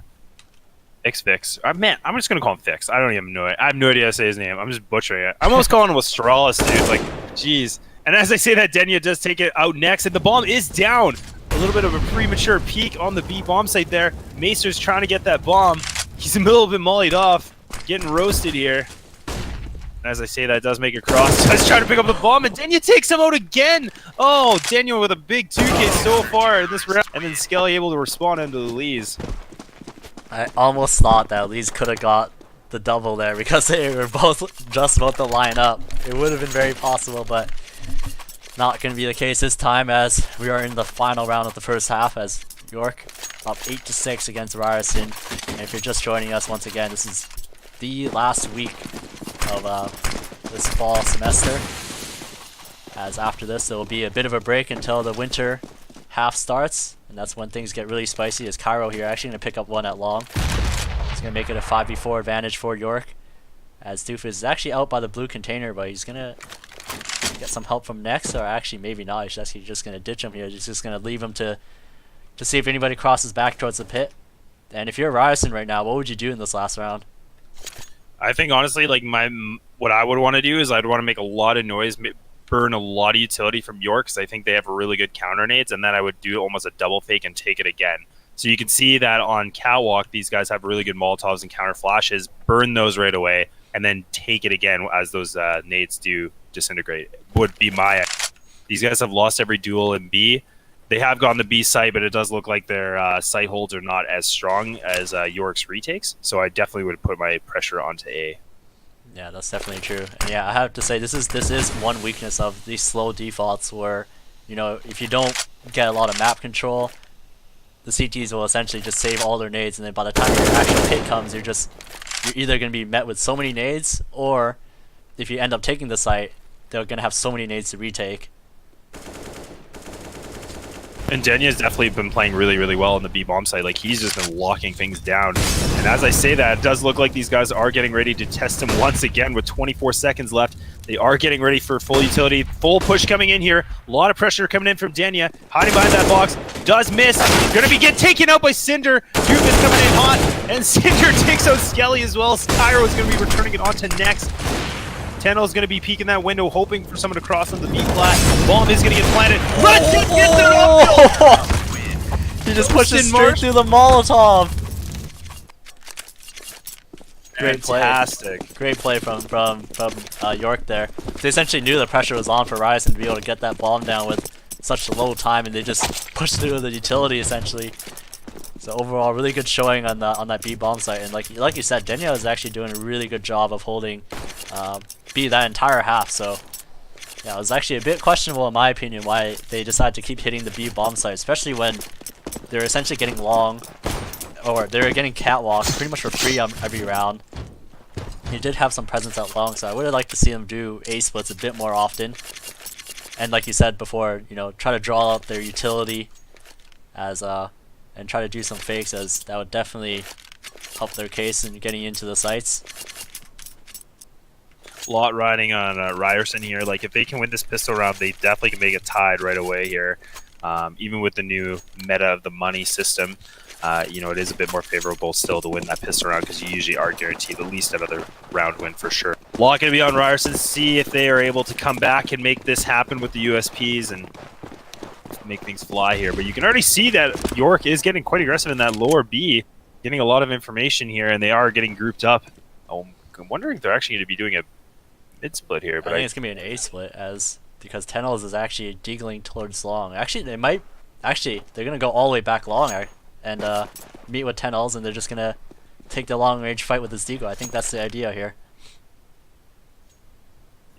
S1: Fix. Man, I'm just gonna call him Fix. I don't even know it. I have no idea how to say his name. I'm just butchering it. I'm almost calling him Astralis, dude. Like, jeez. And as I say that, Denya does take it out next, and the bomb is down. A little bit of a premature peek on the B bomb site there. Macer's trying to get that bomb. He's a little bit mollied off, getting roasted here. And as I say that, it does make a cross. So he's trying to pick up the bomb, and Denya takes him out again. Oh, Denya with a big 2K so far in this round, and then Skelly able to respond into the Lees.
S2: I almost thought that Lees could have got the double there because they were both just about to line up. It would have been very possible, but not going to be the case this time as we are in the final round of the first half as York up 8-6 against Ryerson. And if you're just joining us once again, this is the last week of this fall semester. As after this, there will be a bit of a break until the winter half starts. And that's when things get really spicy. Is Cairo here actually going to pick up one at long. He's going to make it a 5v4 advantage for York. As Doofus is actually out by the blue container, but he's going to get some help from Nex, or actually maybe not. He's actually just going to ditch him here. He's just going to leave him to see if anybody crosses back towards the pit. And if you're Ryerson right now, what would you do in this last round?
S1: I think honestly, like what I would want to do is I'd want to make a lot of noise, burn a lot of utility from York because I think they have really good counter nades, and then I would do almost a double fake and take it again. So you can see that on Catwalk, these guys have really good Molotovs and counter flashes, burn those right away, and then take it again as those nades do disintegrate, would be my... These guys have lost every duel in B. They have gone to B site, but it does look like their site holds are not as strong as York's retakes. So I definitely would put my pressure onto A.
S2: Yeah, that's definitely true. And yeah, I have to say this is one weakness of these slow defaults where, you know, if you don't get a lot of map control, the CTs will essentially just save all their nades, and then by the time your actual hit comes, you're either going to be met with so many nades, or if you end up taking the site, they're going to have so many nades to retake.
S1: And Denya's definitely been playing really, really well on the B bomb side. Like, he's just been locking things down. And as I say that, it does look like these guys are getting ready to test him once again with 24 seconds left. They are getting ready for full utility. Full push coming in here. A lot of pressure coming in from Denya. Hiding behind that box. Does miss. Gonna be taken out by Cinder. Cupid's coming in hot. And Cinder takes out Skelly as well. Skyro is gonna be returning it onto next. Tenno is going to be peeking that window, hoping for someone to cross on the B flat. Bomb is going to get planted. Ryerson gets it up!
S2: He just pushed it straight through the Molotov. Great play.
S1: Fantastic.
S2: Great play from York there. They essentially knew the pressure was on for Ryerson to be able to get that bomb down with such low time, and they just pushed through the utility essentially. So overall, really good showing on that B bomb site, and like you said, Denya is actually doing a really good job of holding B that entire half. So yeah, it was actually a bit questionable in my opinion why they decided to keep hitting the B bomb site, especially when they're essentially getting long, or they're getting catwalk pretty much for free on every round. He did have some presence at long, so I would have liked to see them do A splits a bit more often. And like you said before, you know, try to draw out their utility as and try to do some fakes, as that would definitely help their case in getting into the sites.
S1: Lot riding on Ryerson here. Like, if they can win this pistol round, they definitely can make it tied right away here. Even with the new meta of the money system, you know, it is a bit more favorable still to win that pistol round because you usually are guaranteed at least another round win for sure. Lot going to be on Ryerson, see if they are able to come back and make this happen with the USPs and make things fly here. But you can already see that York is getting quite aggressive in that lower B, getting a lot of information here, and they are getting grouped up. Oh, I'm wondering if they're actually going to be doing a mid split here. But
S2: I think it's going to be an A split, because Tenels is actually deagling towards long. Actually, they're going to go all the way back long and meet with Tenels, and they're just going to take the long range fight with this deagle. I think that's the idea here.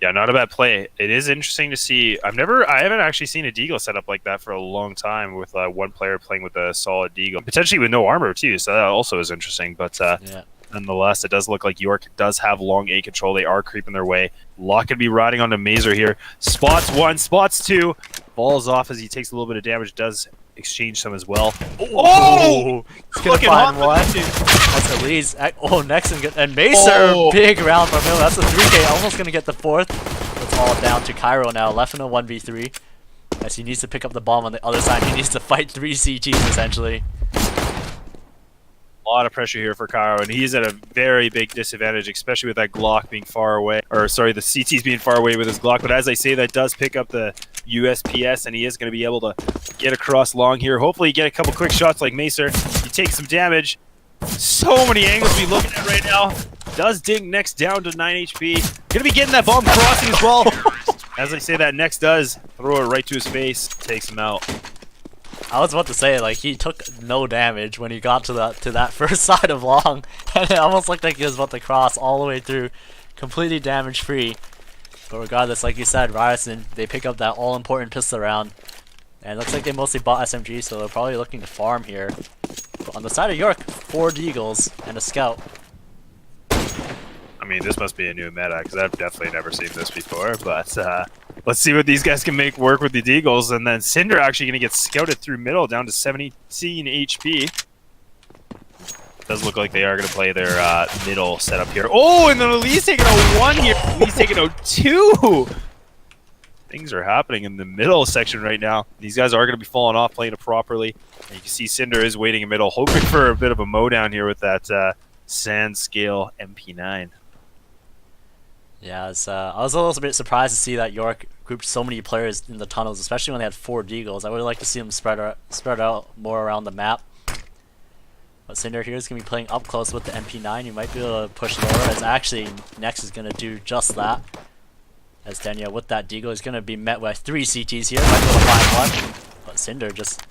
S1: Yeah, not a bad play. It is interesting to see. I haven't actually seen a deagle set up like that for a long time, with one player playing with a solid deagle, potentially with no armor too. So that also is interesting. But yeah, nonetheless, it does look like York does have long A control. They are creeping their way. Locke could be riding onto Mazer here. Spots one, spots two. Falls off as he takes a little bit of damage. Does exchange some as well.
S2: Oh! He's gonna find one. That's Elise. Oh, next and Mazer, big round from him. That's a 3K. Almost gonna get the fourth. It's all down to Cairo now. Left in a 1v3. As he needs to pick up the bomb on the other side. He needs to fight 3 CTs essentially.
S1: A lot of pressure here for Cairo, and he's at a very big disadvantage, especially with that Glock being far away. Or sorry, the CT's being far away with his Glock. But as I say, that does pick up the USPS, and he is going to be able to get across long here. Hopefully get a couple quick shots like Macer. He takes some damage. So many angles to be looking at right now. Does ding next down to 9 HP. Going to be getting that bomb crossing as well. As I say that, next does throw it right to his face. Takes him out.
S2: I was about to say, like, he took no damage when he got to that first side of long, and it almost looked like he was about to cross all the way through, completely damage free. But regardless, like you said, Ryerson, they pick up that all-important pistol round, and it looks like they mostly bought SMG, so they're probably looking to farm here. But on the side of York, 4 deagles and a scout.
S1: I mean, this must be a new meta, because I've definitely never seen this before, but let's see what these guys can make work with the deagles. And then Cinder actually going to get scouted through middle down to 17 HP. Does look like they are going to play their middle setup here. Oh, and then Elise taking a 1 here. Elise taking a 2. Things are happening in the middle section right now. These guys are going to be falling off, playing it properly. And you can see Cinder is waiting in middle, hoping for a bit of a mow down here with that Sand Scale MP9.
S2: Yeah, I was a little bit surprised to see that York grouped so many players in the tunnels, especially when they had 4 deagles. I would like to see them spread out more around the map. But Cinder here is going to be playing up close with the MP9. You might be able to push lower, as actually Nex is going to do just that. As Daniel with that deagle is going to be met by 3 CTs here. Might be able to find one. But Cinder just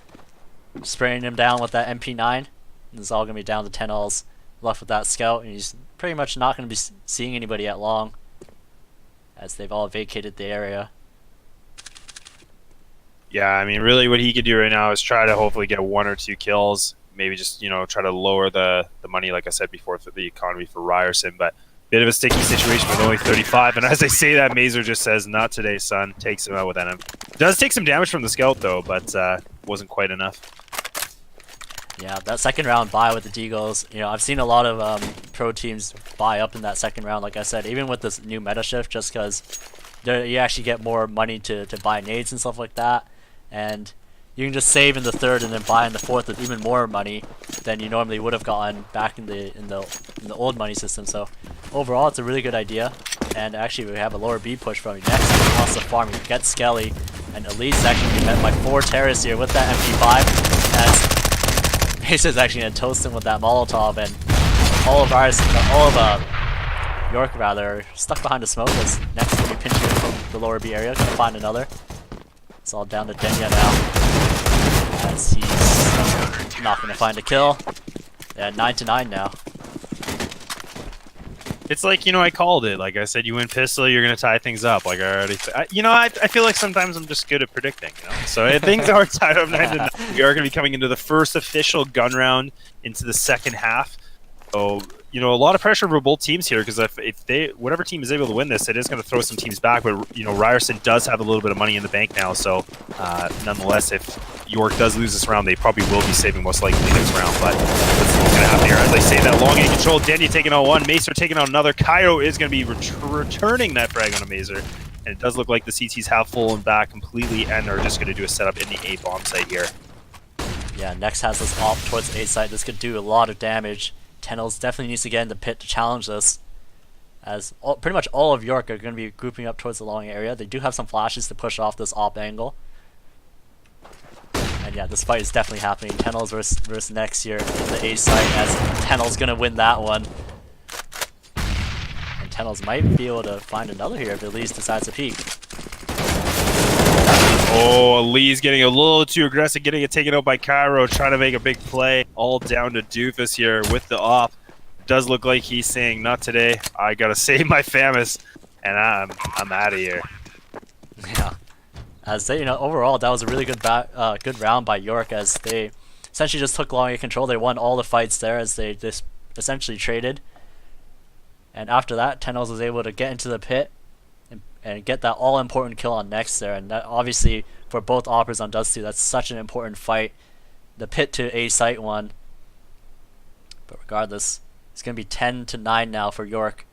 S2: spraying him down with that MP9. And it's all going to be down to 10 alls left with that scout. And he's pretty much not going to be seeing anybody at long, as they've all vacated the area.
S1: Yeah, I mean, really what he could do right now is try to hopefully get 1 or 2 kills. Maybe just, you know, try to lower the money, like I said before, for the economy for Ryerson. But bit of a sticky situation with only 35. And as I say that, Mazer just says, not today, son. Takes him out with NM. Does take some damage from the scout, though, but wasn't quite enough.
S2: Yeah, that second round buy with the deagles, you know, I've seen a lot of pro teams buy up in that second round, like I said, even with this new meta shift, just because you actually get more money to buy nades and stuff like that. And you can just save in the third and then buy in the fourth with even more money than you normally would have gotten back in the old money system. So overall, it's a really good idea. And actually, we have a lower B push from you next. Across the farm, you get Skelly, and Elite's actually being met by 4 terrorists here with that MP5. As Mace is actually gonna toast him with that Molotov, and all of York rather stuck behind the smoke. As next will be pinching in from the lower B area, gonna find another. It's all down to Denya now, as he's not going to find a kill. Yeah, 9-9 now.
S1: It's like, you know, I called it. Like I said, you win pistol, you're going to tie things up. Like I already, I feel like sometimes I'm just good at predicting. You know, so things are tied up 9-9. We are going to be coming into the first official gun round into the second half. So, you know, a lot of pressure for both teams here, because if they, whatever team is able to win this, it is going to throw some teams back. But, you know, Ryerson does have a little bit of money in the bank now. So, nonetheless, if York does lose this round, they probably will be saving most likely next round. But let's see what's going to happen here. As I say, that long A control, Denny taking on one, Mazer taking on another. Cairo is going to be returning that frag on a Mazer. And it does look like the CTs have fallen back completely and are just going to do a setup in the A bomb site here.
S2: Yeah, Nex has this off towards A site. This could do a lot of damage. Tenels definitely needs to get in the pit to challenge this, as pretty much all of York are going to be grouping up towards the long area. They do have some flashes to push off this op angle. And yeah, this fight is definitely happening. Tenels versus Nex here in the A site, as Tenels going to win that one. And Tenels might be able to find another here if Elise decides to peek.
S1: Oh, Lee's getting a little too aggressive, getting it taken out by Cairo, trying to make a big play. All down to Doofus here with the op. Does look like he's saying, not today. I gotta save my FAMAS, and I'm out of here.
S2: Yeah. As they, you know, overall, that was a really good round by York, as they essentially just took long A control. They won all the fights there, as they just essentially traded. And after that, Tenels was able to get into the pit and get that all-important kill on Nex there. And that, obviously, for both operas on Dust 2, that's such an important fight. The pit to A site one. But regardless, it's going to be 10-9 now for York.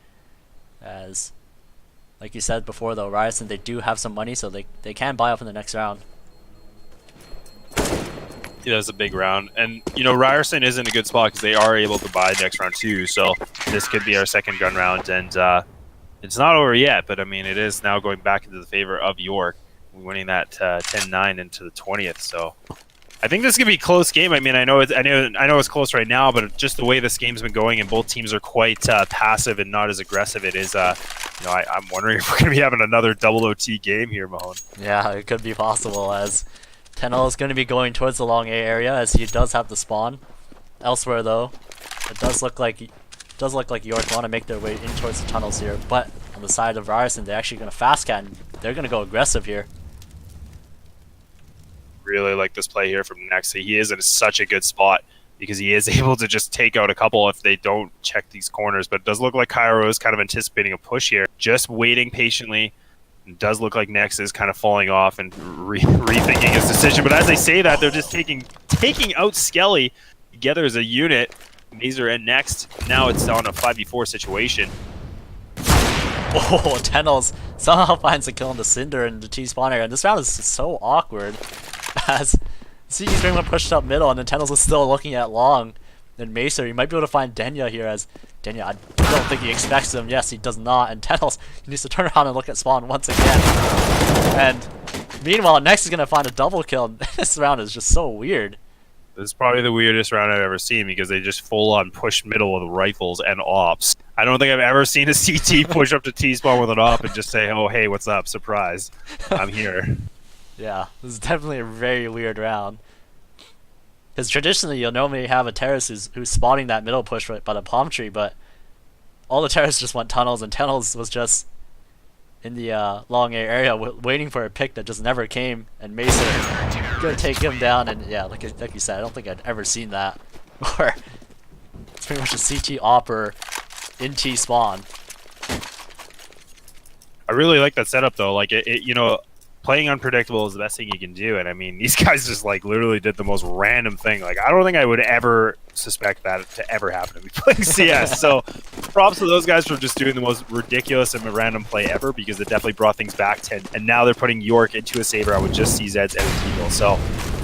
S2: As, like you said before, though, Ryerson, they do have some money, so they can buy up in the next round.
S1: Yeah, that's a big round. And, you know, Ryerson is in a good spot because they are able to buy next round too. So this could be our second gun round. And, it's not over yet, but I mean, it is now going back into the favor of York, winning that 10-9 into the 20th. So I think this is gonna be a close game. I mean, I know it's close right now, but just the way this game's been going, and both teams are quite passive and not as aggressive. It is, you know, I'm wondering if we're gonna be having another double OT game here, Mahone.
S2: Yeah, it could be possible, as Tenel is going to be going towards the long A area, as he does have the spawn. Elsewhere, though, it does look like York want to make their way in towards the tunnels here, but on the side of Ryerson, they're actually going to fast cat, and they're going to go aggressive here.
S1: Really like this play here from Nex. He is in such a good spot because he is able to just take out a couple if they don't check these corners, but it does look like Cairo is kind of anticipating a push here, just waiting patiently. It does look like Nex is kind of falling off and rethinking his decision, but as they say that, they're just taking out Skelly together as a unit. Mazer and Next. Now it's on a 5v4 situation.
S2: Oh, Tenels somehow finds a kill on the Cinder and the T-spawn area. And this round is so awkward, as CG's pretty much pushed up middle, and then Tenels is still looking at long. Then Macer, you might be able to find Denya here, as Denya, I don't think he expects him. Yes, he does not. And Tennels, he needs to turn around and look at spawn once again. And meanwhile, Nex is going to find a double kill. This round is just so weird.
S1: This is probably the weirdest round I've ever seen because they just full on push middle with rifles and ops. I don't think I've ever seen a CT push up to T-spawn with an op and just say, oh, hey, what's up? Surprise. I'm here.
S2: Yeah, this is definitely a very weird round. Because traditionally, you'll normally have a terrace who's spotting that middle push right by the palm tree, but all the terrace just went tunnels, and tunnels was just in the long A area waiting for a pick that just never came, and Mason gonna take him down. And yeah, like you said, I don't think I'd ever seen that. Where it's pretty much a CT opper in T spawn.
S1: I really like that setup though. Like you know, playing unpredictable is the best thing you can do. And I mean, these guys just like literally did the most random thing. Like I don't think I would ever suspect that to ever happen to me playing CS. So props to those guys for just doing the most ridiculous and random play ever, because it definitely brought things back to, and now they're putting York into a Saber out with just CZs and a T-Bill. So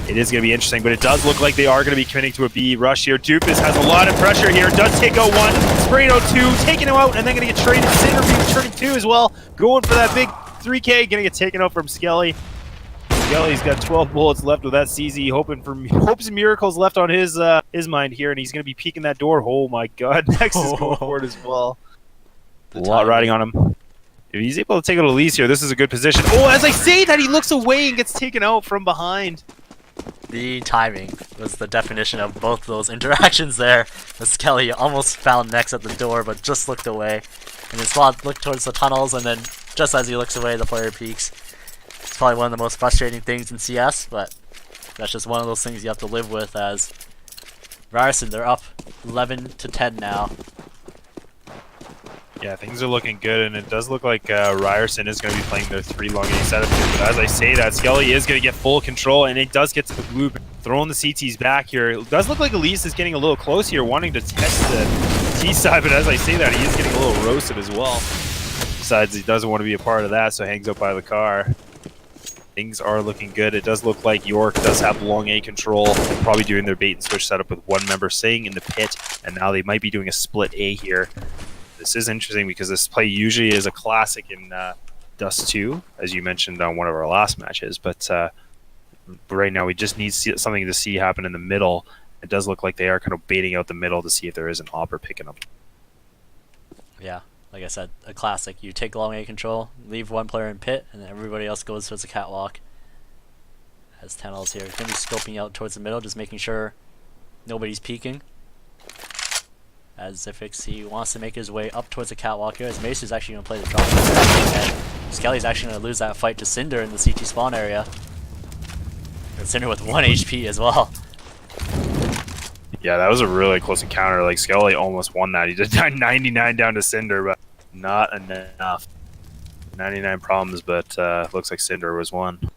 S1: it is going to be interesting, but it does look like they are going to be committing to a B rush here. Doofus has a lot of pressure here, does take out one, spraying out two, taking him out, and then going to get traded. Cinderview turning two as well, going for that big 3K, going to get taken out from Skelly. Skelly's got 12 bullets left with that CZ, hopes and miracles left on his mind here, and he's going to be peeking that door. Oh my god, Nex is going for it as well. A lot riding on him. If he's able to take out Elise here, this is a good position. Oh, as I say that, he looks away and gets taken out from behind.
S2: The timing was the definition of both those interactions there. As Skelly almost found Nex at the door, but just looked away. And his squad looked towards the tunnels, and then just as he looks away, the player peeks. It's probably one of the most frustrating things in CS, but that's just one of those things you have to live with. As Ryerson, they're up 11-10 now.
S1: Yeah, things are looking good, and it does look like Ryerson is going to be playing their 3 long A setup here. But as I say that, Skelly is going to get full control, and it does get to the blue, throwing the CTs back here. It does look like Elise is getting a little close here, wanting to test the T side, but as I say that, he is getting a little roasted as well. Besides, he doesn't want to be a part of that, so hangs up by the car. Things are looking good. It does look like York does have long A control. They're probably doing their bait and switch setup with one member staying in the pit, and now they might be doing a split A here. This is interesting because this play usually is a classic in Dust 2, as you mentioned on one of our last matches, but right now we just need something to see happen in the middle. It does look like they are kind of baiting out the middle to see if there is an opper picking up.
S2: Yeah, like I said, a classic. You take long A control, leave one player in pit, and then everybody else goes towards the catwalk. As Tunnels here, going to be scoping out towards the middle, just making sure nobody's peeking. As Zifix, he wants to make his way up towards the catwalk here, as Mace is actually going to play the drop. And Skelly's actually going to lose that fight to Cinder in the CT spawn area. And Cinder with 1 HP as well.
S1: Yeah, that was a really close encounter. Like, Skelly almost won that. He just died 99 down to Cinder, but not enough. 99 problems, but looks like Cinder was one.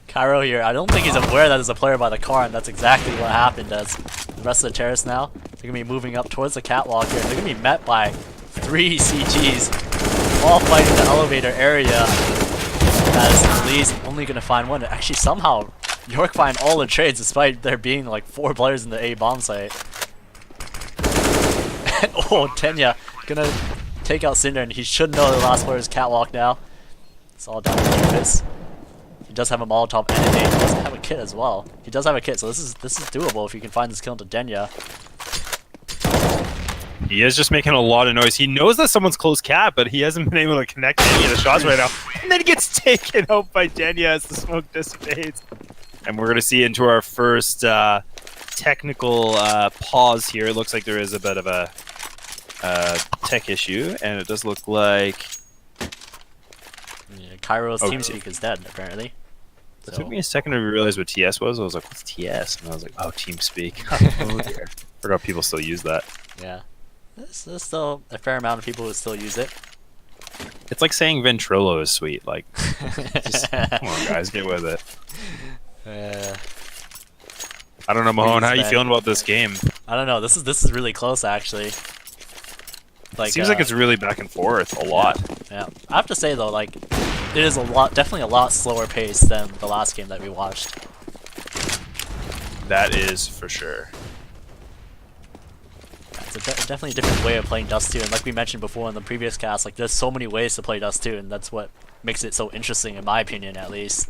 S2: Cairo here, I don't think he's aware that there's a player by the car, and that's exactly what happened. As the rest of the terrace now, they're going to be moving up towards the catwalk here. They're going to be met by 3 CTs, all fighting the elevator area. As Lee's only going to find one. Actually, somehow, York find all the trades despite there being like 4 players in the A bomb site. Oh, Tenya going to take out Cinder, and he should know the last player is catwalk now. It's all down to Doofus. He does have a Molotov and a nade. He doesn't have a kit as well. He does have a kit, so this is doable if you can find this kill into Denya.
S1: He is just making a lot of noise. He knows that someone's close cap, but he hasn't been able to connect any of the shots right now. And then he gets taken out by Denya as the smoke dissipates. And we're going to see into our first technical pause here. It looks like there is a bit of a tech issue, and it does look like...
S2: Yeah, Cairo's TeamSpeak is dead, apparently.
S1: It took me a second to realize what TS was. I was like, what's TS? And I was like, oh, TeamSpeak. Oh, dear. Forgot people still use that.
S2: Yeah. There's still a fair amount of people who still use it.
S1: It's like saying Ventrilo is sweet. Like, just, come on, guys, get with it. I don't know, Mahone. How are you feeling about this game?
S2: I don't know. This is really close, actually. Like,
S1: seems like it's really back and forth a lot.
S2: Yeah. I have to say though, like, it is definitely a lot slower pace than the last game that we watched.
S1: That is for sure.
S2: It's definitely a different way of playing Dust 2, and like we mentioned before in the previous cast, like there's so many ways to play Dust 2, and that's what makes it so interesting, in my opinion, at least.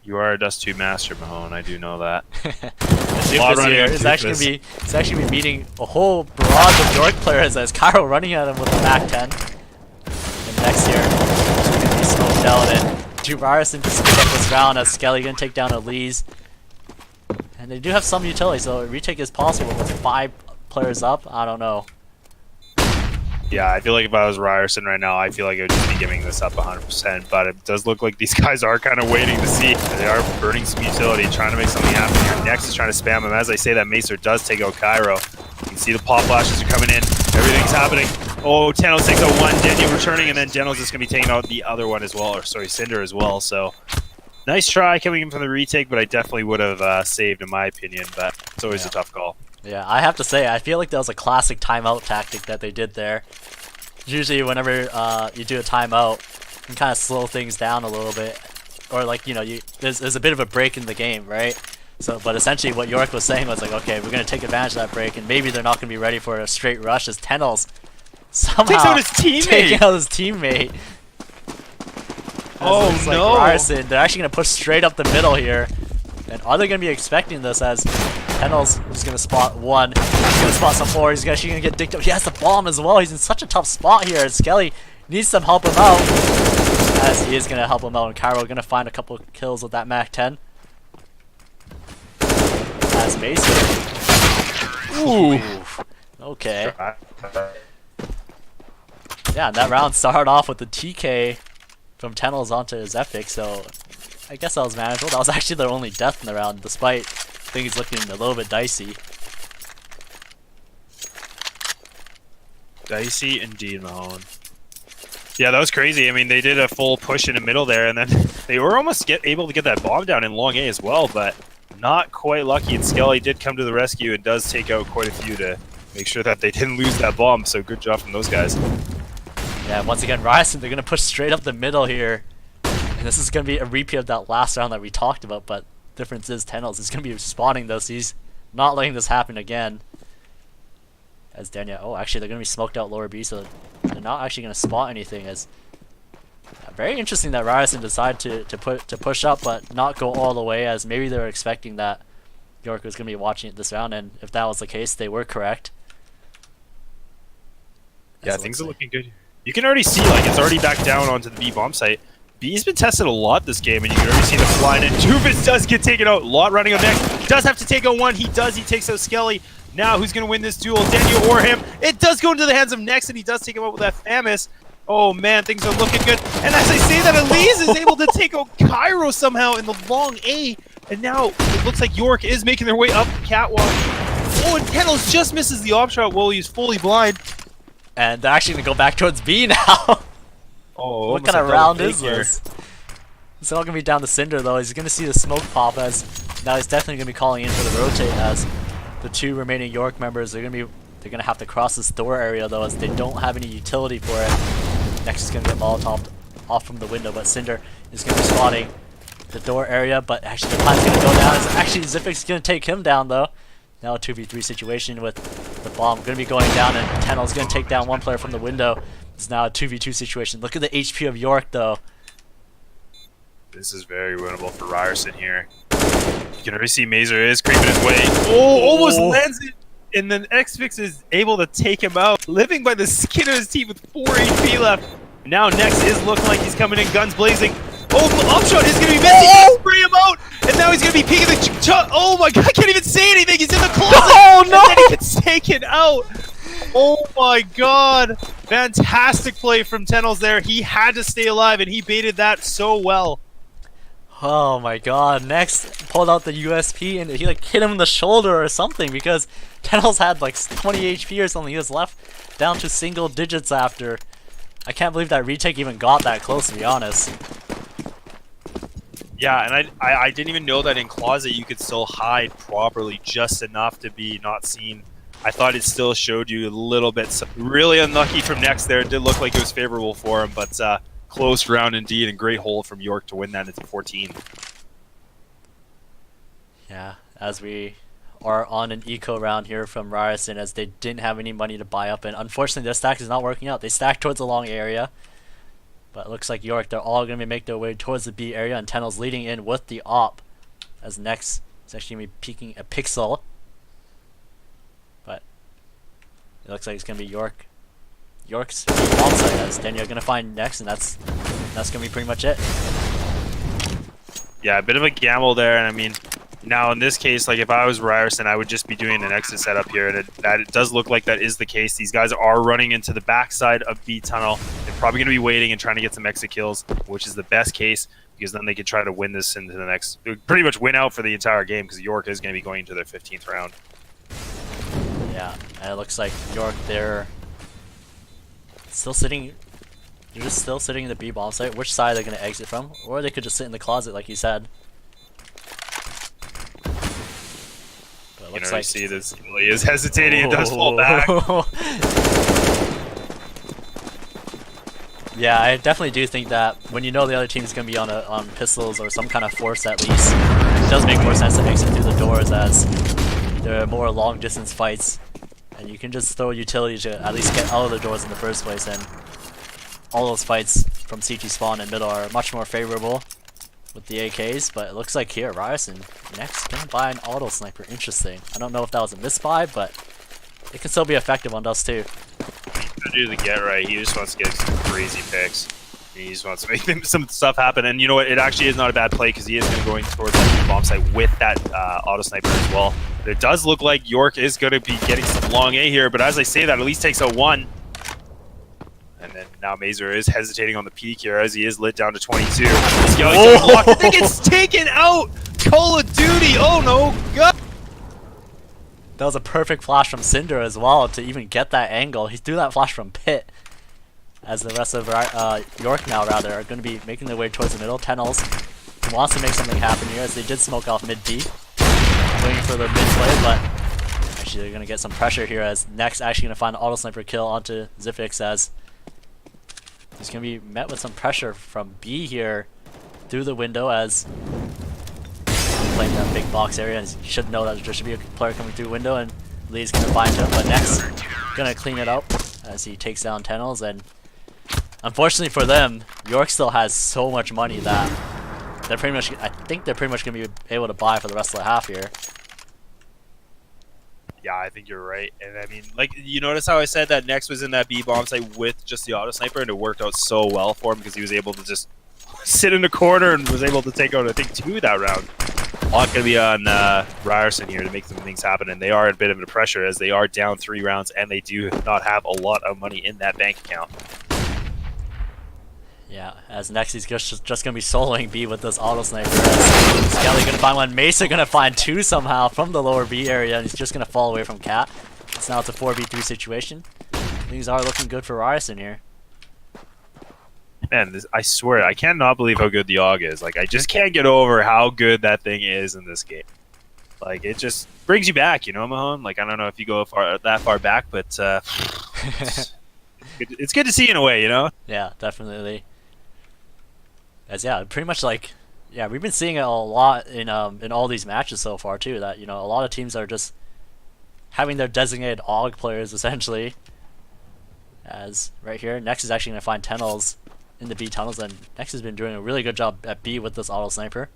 S1: You are a Dust 2 master, Mahone. I do know that.
S2: Doofus here is actually gonna be meeting a whole barrage of York players as Cairo running at him with the Mac 10. And next year, he's gonna be smoked down, and do Ryerson to split up this round as Skelly gonna take down Elise. And they do have some utility, so a retake is possible with 5 players up. I don't know.
S1: Yeah, I feel like if I was Ryerson right now, I feel like I would just be giving this up 100%. But it does look like these guys are kind of waiting to see. They are burning some utility, trying to make something happen here. Next is trying to spam him. As I say, that Macer does take out Cairo. You can see the pop flashes are coming in. Everything's happening. Oh, Tenos takes out one. Daniel returning, and then Daniel's just going to be taking out the other one as well. Or, sorry, Cinder as well. So, nice try coming in from the retake, but I definitely would have saved, in my opinion. But it's always a tough call.
S2: Yeah, I have to say, I feel like that was a classic timeout tactic that they did there. Usually whenever you do a timeout, you can kind of slow things down a little bit. Or like, you know, there's a bit of a break in the game, right? So, but essentially what York was saying was like, okay, we're going to take advantage of that break, and maybe they're not going to be ready for a straight rush as Tennels somehow
S1: takes out his teammate!
S2: Taking out his teammate.
S1: Oh,
S2: like
S1: no!
S2: Ryerson, they're actually going to push straight up the middle here. And are they going to be expecting this as Tennels is going to spot one, he's going to spot some more, he's actually going to get dicked up. He has the bomb as well, he's in such a tough spot here, and Skelly needs some help him out. As he is going to help him out, and Cairo going to find a couple of kills with that Mac 10. As Mason. Ooh. Okay. Yeah, and that round started off with the TK from Tennels onto his Epic, so I guess that was manageable. That was actually their only death in the round, despite things looking a little bit dicey.
S1: Dicey indeed, Mahone. Yeah, that was crazy. I mean, they did a full push in the middle there, and then they were almost able to get that bomb down in long A as well, but not quite lucky. And Skelly did come to the rescue and does take out quite a few to make sure that they didn't lose that bomb. So good job from those guys.
S2: Yeah, once again, Ryerson, they're going to push straight up the middle here. And this is going to be a repeat of that last round that we talked about, but difference is Tennels is going to be spawning this. He's not letting this happen again. As Daniel, oh, actually, they're going to be smoked out lower B, so they're not actually going to spot anything. As very interesting that Ryerson decided to push up, but not go all the way, as maybe they were expecting that York was going to be watching it this round, and if that was the case, they were correct.
S1: Yeah, things are looking good. You can already see, like, it's already back down onto the B bomb site. B's been tested a lot this game, and you can already see the flying in. Doofus does get taken out. Lot running up next. Does have to take out one. He does. He takes out Skelly. Now who's going to win this duel? Daniel or him? It does go into the hands of Nex, and he does take him out with that Famous. Oh, man, things are looking good. And as I say that, Elise is able to take out Cairo somehow in the long A. And now it looks like York is making their way up the catwalk. Oh, and Kennels just misses the op shot while he's fully blind.
S2: And they're actually going to go back towards B now.
S1: Oh,
S2: what kind of round is this? It's all going to be down to Cinder, though. He's going to see the smoke pop, as now he's definitely going to be calling in for the rotate, as the two remaining York members, they're going to have to cross this door area, though, as they don't have any utility for it. Next is going to get Molotov off from the window, but Cinder is going to be spotting the door area, but actually the plan's going to go down. As actually Zipic's going to take him down, though. Now a 2v3 situation with the bomb going to be going down, and Tennel's going to take down one player from the window. It's now a 2v2 situation. Look at the HP of York, though.
S1: This is very winnable for Ryerson here. You can already see Mazer is creeping his way. Oh, almost lands it. And then Xfix is able to take him out, living by the skin of his teeth with 4 HP left. Now Nex is looking like he's coming in, guns blazing. Oh, the upshot is going to be missing. Oh! Spray him out, and now he's going to be peeking the. Oh my God! I can't even say anything. He's in the closet.
S2: Oh no!
S1: And then he gets taken out. Oh my God! Fantastic play from Tennels there. He had to stay alive, and he baited that so well.
S2: Oh my God! Next pulled out the USP and he like hit him in the shoulder or something, because Tennels had like 20 HP or something. He was left down to single digits after. I can't believe that retake even got that close, to be honest.
S1: Yeah, and I didn't even know that in Closet you could still hide properly just enough to be not seen. I thought it still showed you a little bit. So really unlucky from Nex there. It did look like it was favorable for him, but close round indeed, and great hole from York to win that into 14.
S2: Yeah, as we are on an eco round here from Ryerson, as they didn't have any money to buy up, and unfortunately their stack is not working out. They stacked towards the long area, but it looks like York, they're all going to make their way towards the B area, and Tennel's leading in with the op, as next is actually going to be peeking a pixel, but it looks like it's going to be York's bomb site, as then you're going to find next, and that's going to be pretty much it.
S1: Yeah, a bit of a gamble there, and I mean, now in this case, like if I was Ryerson, I would just be doing an exit setup here, and it does look like that is the case. These guys are running into the backside of B tunnel. They're probably going to be waiting and trying to get some exit kills, which is the best case, because then they could try to win this into the next, pretty much win out for the entire game, because York is going to be going into their 15th round.
S2: Yeah, and it looks like York, they're still sitting. You're just still sitting in the B bomb site. Which side they're going to exit from, or they could just sit in the closet, like you said. But it looks like
S1: You see this, he is hesitating and does fall back.
S2: Yeah, I definitely do think that when you know the other team is going to be on pistols or some kind of force at least, it does make more sense to exit through the doors, as there are more long distance fights, and you can just throw utility to at least get out of the doors in the first place, and all those fights from CT spawn and middle are much more favorable with the AKs. But it looks like here Ryerson next can buy an auto sniper. Interesting. I don't know if that was a misbuy, but it can still be effective on Dust too.
S1: To do the get right, he just wants to get some crazy picks. He just wants to make them some stuff happen, and you know what? It actually is not a bad play, because he is going to go in towards that bomb site with that auto sniper as well. But it does look like York is going to be getting some long A here, but as I say that, at least takes out one. And then now Mazer is hesitating on the peak here, as he is lit down to 22. I think it's taken out! Call of Duty! Oh no! God!
S2: That was a perfect flash from Cinder as well to even get that angle. He threw that flash from Pit. As the rest of York now rather are going to be making their way towards the middle. Tennels wants to make something happen here, as they did smoke off mid B, waiting for the mid play, but actually they're going to get some pressure here, as next actually going to find the auto sniper kill onto Zifix, as he's going to be met with some pressure from B here through the window, as playing that big box area, and you should know that there should be a player coming through window, and Lee's going to find him, but next going to clean it up as he takes down Tennels. And unfortunately for them, York still has so much money that they're pretty much, I think they're pretty much going to be able to buy for the rest of the half here.
S1: Yeah, I think you're right. And I mean, like, you notice how I said that Nex was in that B bomb site with just the auto sniper, and it worked out so well for him, because he was able to just sit in the corner and was able to take out, I think, 2 that round. A lot going to be on Ryerson here to make some things happen, and they are a bit of a pressure, as they are down 3 rounds, and they do not have a lot of money in that bank account.
S2: Yeah, as next he's just going to be soloing B with this auto sniper. Skelly going to find one, Mesa going to find 2 somehow from the lower B area, and he's just going to fall away from Cat. So now it's a 4v3 situation. Things are looking good for Ryerson here.
S1: Man, I swear, I cannot believe how good the AUG is. Like, I just can't get over how good that thing is in this game. Like, it just brings you back, you know, Mahone? Like, I don't know if you go that far back, but it's good to see in a way, you know?
S2: Yeah, definitely. As yeah, pretty much like, yeah, we've been seeing it a lot in all these matches so far too, that, you know, a lot of teams are just having their designated AUG players essentially. As right here, Nex is actually going to find Tennels in the B tunnels, and Nex has been doing a really good job at B with this auto sniper.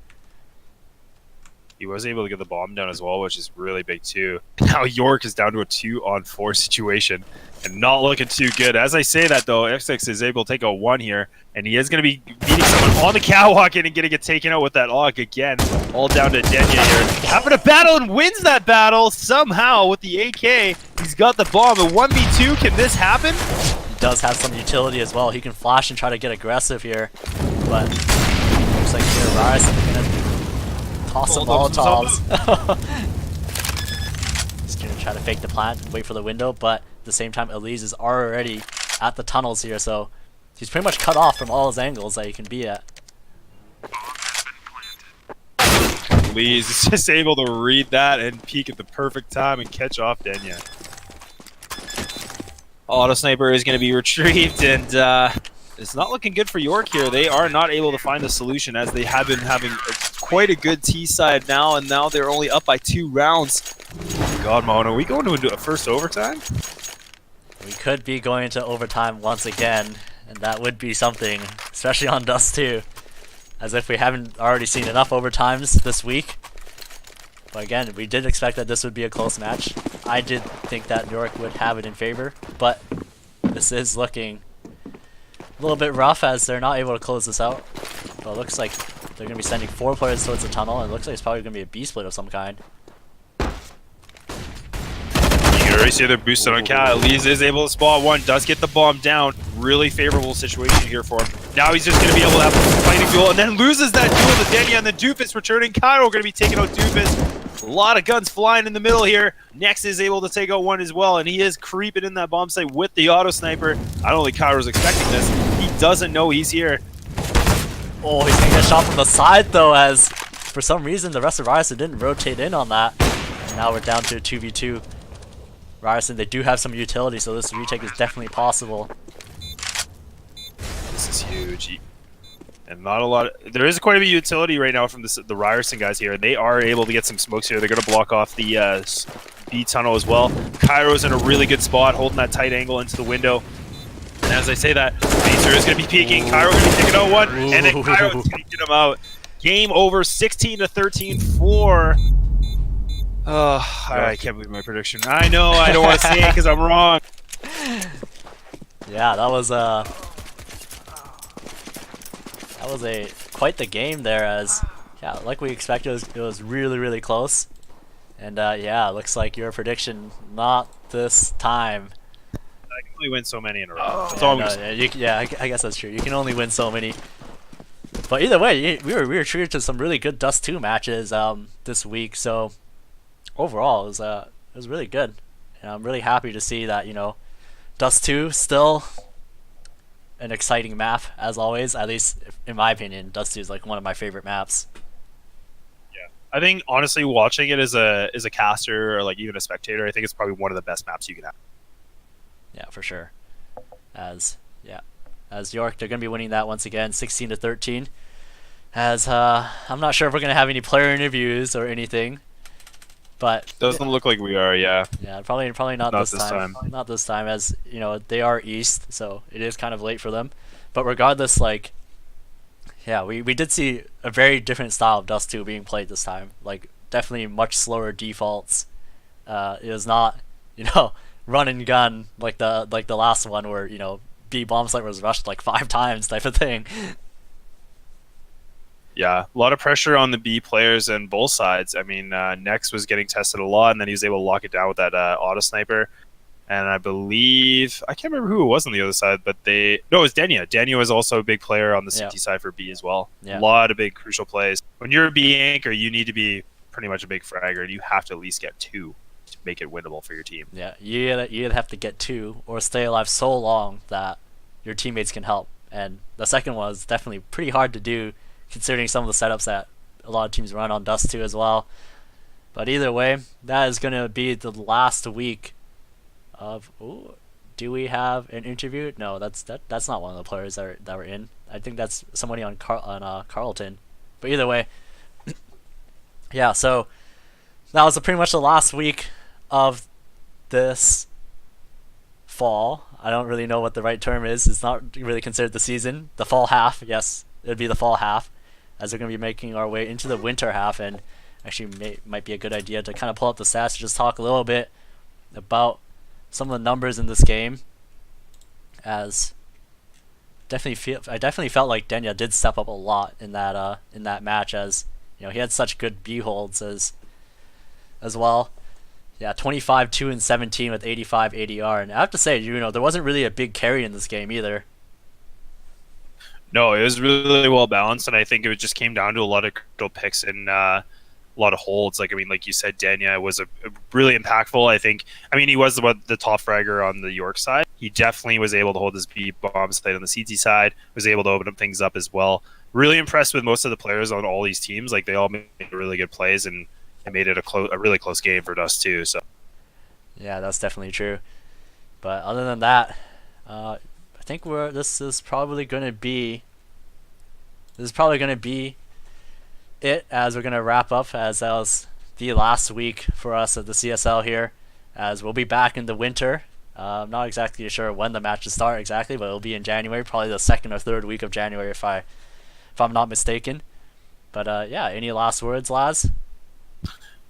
S1: He was able to get the bomb down as well, which is really big too. Now York is down to a 2-on-4 situation, and not looking too good. As I say that though, XX is able to take a 1 here, and he is going to be beating someone on the catwalk and getting it taken out with that AUG again. All down to Denya here. Having a battle and wins that battle somehow with the AK. He's got the bomb. A 1v2, can this happen?
S2: He does have some utility as well. He can flash and try to get aggressive here, but looks like here Ryerson is going to toss some Molotovs. Just going to try to fake the plant and wait for the window, but at the same time Elise is already at the tunnels here, so he's pretty much cut off from all his angles that he can be at.
S1: Elise is just able to read that and peek at the perfect time and catch off Denya. Auto sniper is going to be retrieved, and It's not looking good for York here. They are not able to find a solution as they have been having quite a good T side now, and now they're only up by 2 rounds. God, Mono, are we going to a first overtime?
S2: We could be going into overtime once again, and that would be something, especially on Dust 2. As if we haven't already seen enough overtimes this week. But again, we did expect that this would be a close match. I did think that York would have it in favor, but this is looking a little bit rough as they're not able to close this out. But it looks like they're going to be sending 4 players towards the tunnel, and it looks like it's probably going to be a B-split of some kind.
S1: You can already see they're boosted on Cat. Lees is able to spot one, does get the bomb down. Really favorable situation here for him. Now he's just going to be able to have a fighting duel, and then loses that duel to Denya, and then Doofus returning. Cairo going to be taking out Doofus. A lot of guns flying in the middle here. Next is able to take out one as well, and he is creeping in that bomb site with the auto sniper. I don't think Cairo's expecting this. He doesn't know he's here.
S2: Oh, he's going to get shot from the side though, as for some reason the rest of Ryerson didn't rotate in on that. And now we're down to a 2v2. Ryerson, they do have some utility, so this retake is definitely possible.
S1: This is huge. And not a lot of, there is quite a bit of utility right now from the Ryerson guys here. They are able to get some smokes here. They're going to block off the B tunnel as well. Cairo's in a really good spot, holding that tight angle into the window. And as I say that, Mazer is going to be peeking. Cairo going to be taking out one, and then Cairo's going to get him out. Game over, 16-13 for... Oh, I can't believe my prediction. I know, I don't want to say it because I'm wrong.
S2: Yeah, that was quite the game there, as yeah, like we expected, it was really close. And yeah, looks like your prediction, not this time.
S1: I can only win so many in a row.
S2: I guess that's true. You can only win so many. But either way, we were treated to some really good Dust 2 matches this week. So overall, it was really good. And I'm really happy to see that, you know, Dust 2 still an exciting map as always. At least in my opinion, Dust 2 is like one of my favorite maps.
S1: Yeah, I think honestly, watching it as a caster or like even a spectator, I think it's probably one of the best maps you can have.
S2: Yeah, for sure. As York, they're going to be winning that once again, 16-13. As I'm not sure if we're going to have any player interviews or anything, but
S1: doesn't look like we are. Yeah.
S2: Yeah, probably not this time. Not this time, as you know they are East, so it is kind of late for them. But regardless, like, yeah, we did see a very different style of Dust 2 being played this time. Like, definitely much slower defaults. It was not, you know, run and gun like the last one where, you know, B bomb site was rushed like 5 times type of thing.
S1: Yeah, a lot of pressure on the B players and both sides. I mean, Nex was getting tested a lot, and then he was able to lock it down with that auto sniper. And I believe, I can't remember who it was on the other side, but it was Denya. Denya was also a big player on the CT side for B as well. Yeah. A lot of big crucial plays. When you're a B anchor, you need to be pretty much a big fragger, and you have to at least get 2 to make it winnable for your team.
S2: Yeah, you either have to get 2 or stay alive so long that your teammates can help. And the second one is definitely pretty hard to do, considering some of the setups that a lot of teams run on Dust 2 as well. But either way, that is going to be the last week of... Ooh, do we have an interview? No, that's not one of the players that were in. I think that's somebody on Carlton. But either way, yeah, so that was pretty much the last week of this fall. I don't really know what the right term is. It's not really considered the season. The fall half, yes, it would be the fall half, as we're going to be making our way into the winter half. And actually might be a good idea to kind of pull up the stats to just talk a little bit about some of the numbers in this game, as I definitely felt like Denya did step up a lot in that match, as you know, he had such good B holds as well. Yeah, 25, 2, and 17 with 85 ADR, and I have to say, you know, there wasn't really a big carry in this game either.
S1: No, it was really well balanced, and I think it just came down to a lot of critical picks and a lot of holds. Like, I mean, like you said, Denya was a really impactful. I mean, he was the top fragger on the York side. He definitely was able to hold his B bomb site on the CT side, was able to open up things up as well. Really impressed with most of the players on all these teams. Like, they all made really good plays, and it made it a really close game for Dust too. So
S2: yeah, that's definitely true. But other than that, I think we're this is probably gonna be it, as we're gonna wrap up, as that was the last week for us at the CSL here, as we'll be back in the winter. I'm not exactly sure when the matches start exactly, but it'll be in January, probably the second or third week of January if I'm not mistaken. But yeah, any last words, Laz?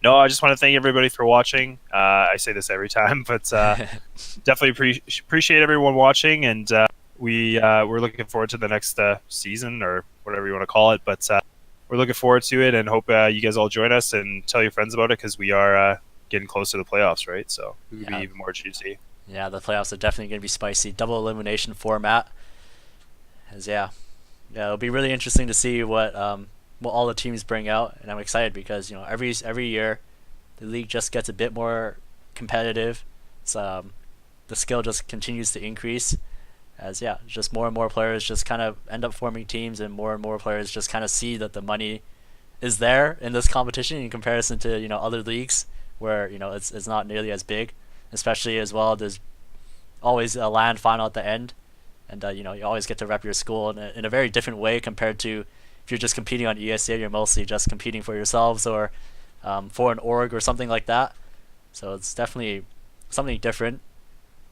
S1: No, I just want to thank everybody for watching. I say this every time, but definitely appreciate everyone watching, and we're looking forward to the next season or whatever you want to call it. But we're looking forward to it, and hope you guys all join us and tell your friends about it, because we are getting close to the playoffs, right? So it would be even more juicy.
S2: Yeah, the playoffs are definitely going to be spicy. Double elimination format. Yeah, it'll be really interesting to see what all the teams bring out, and I'm excited because every year the league just gets a bit more competitive. So the skill just continues to increase, as just more and more players just kind of end up forming teams, and more players just kind of see that the money is there in this competition in comparison to other leagues where it's not nearly as big. Especially as well, there's always a LAN final at the end, and you always get to rep your school in a very different way compared to if you're just competing on ESA. You're mostly just competing for yourselves or for an org or something like that. So it's definitely something different.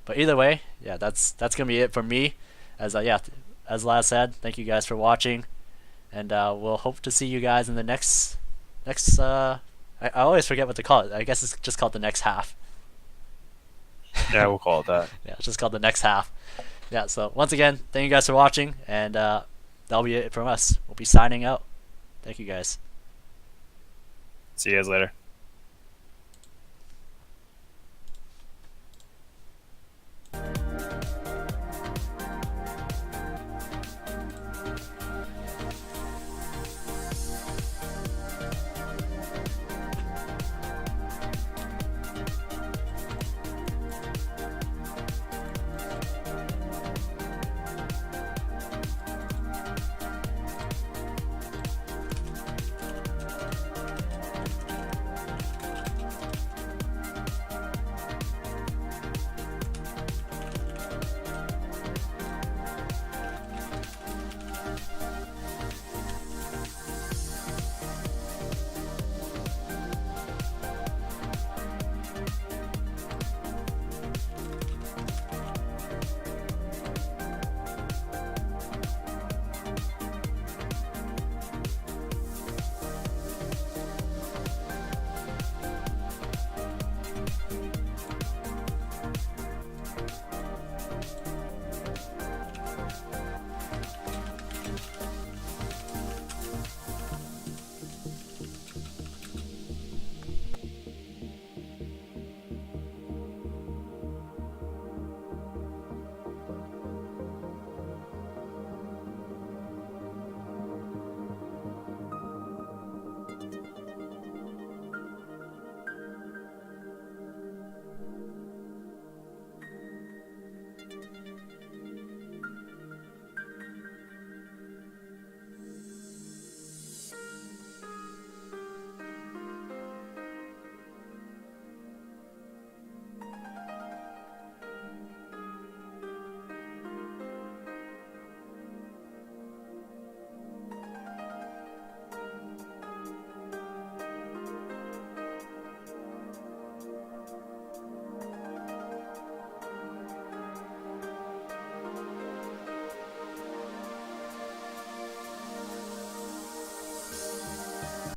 S2: But either way, yeah, that's gonna be it for me. As as Laz said, thank you guys for watching, and we'll hope to see you guys in the next. I always forget what to call it. I guess it's just called the next half.
S1: Yeah, we'll call it that.
S2: Yeah, it's just called the next half. Yeah, so once again, thank you guys for watching, and that'll be it from us. We'll be signing out. Thank you guys.
S1: See you guys later.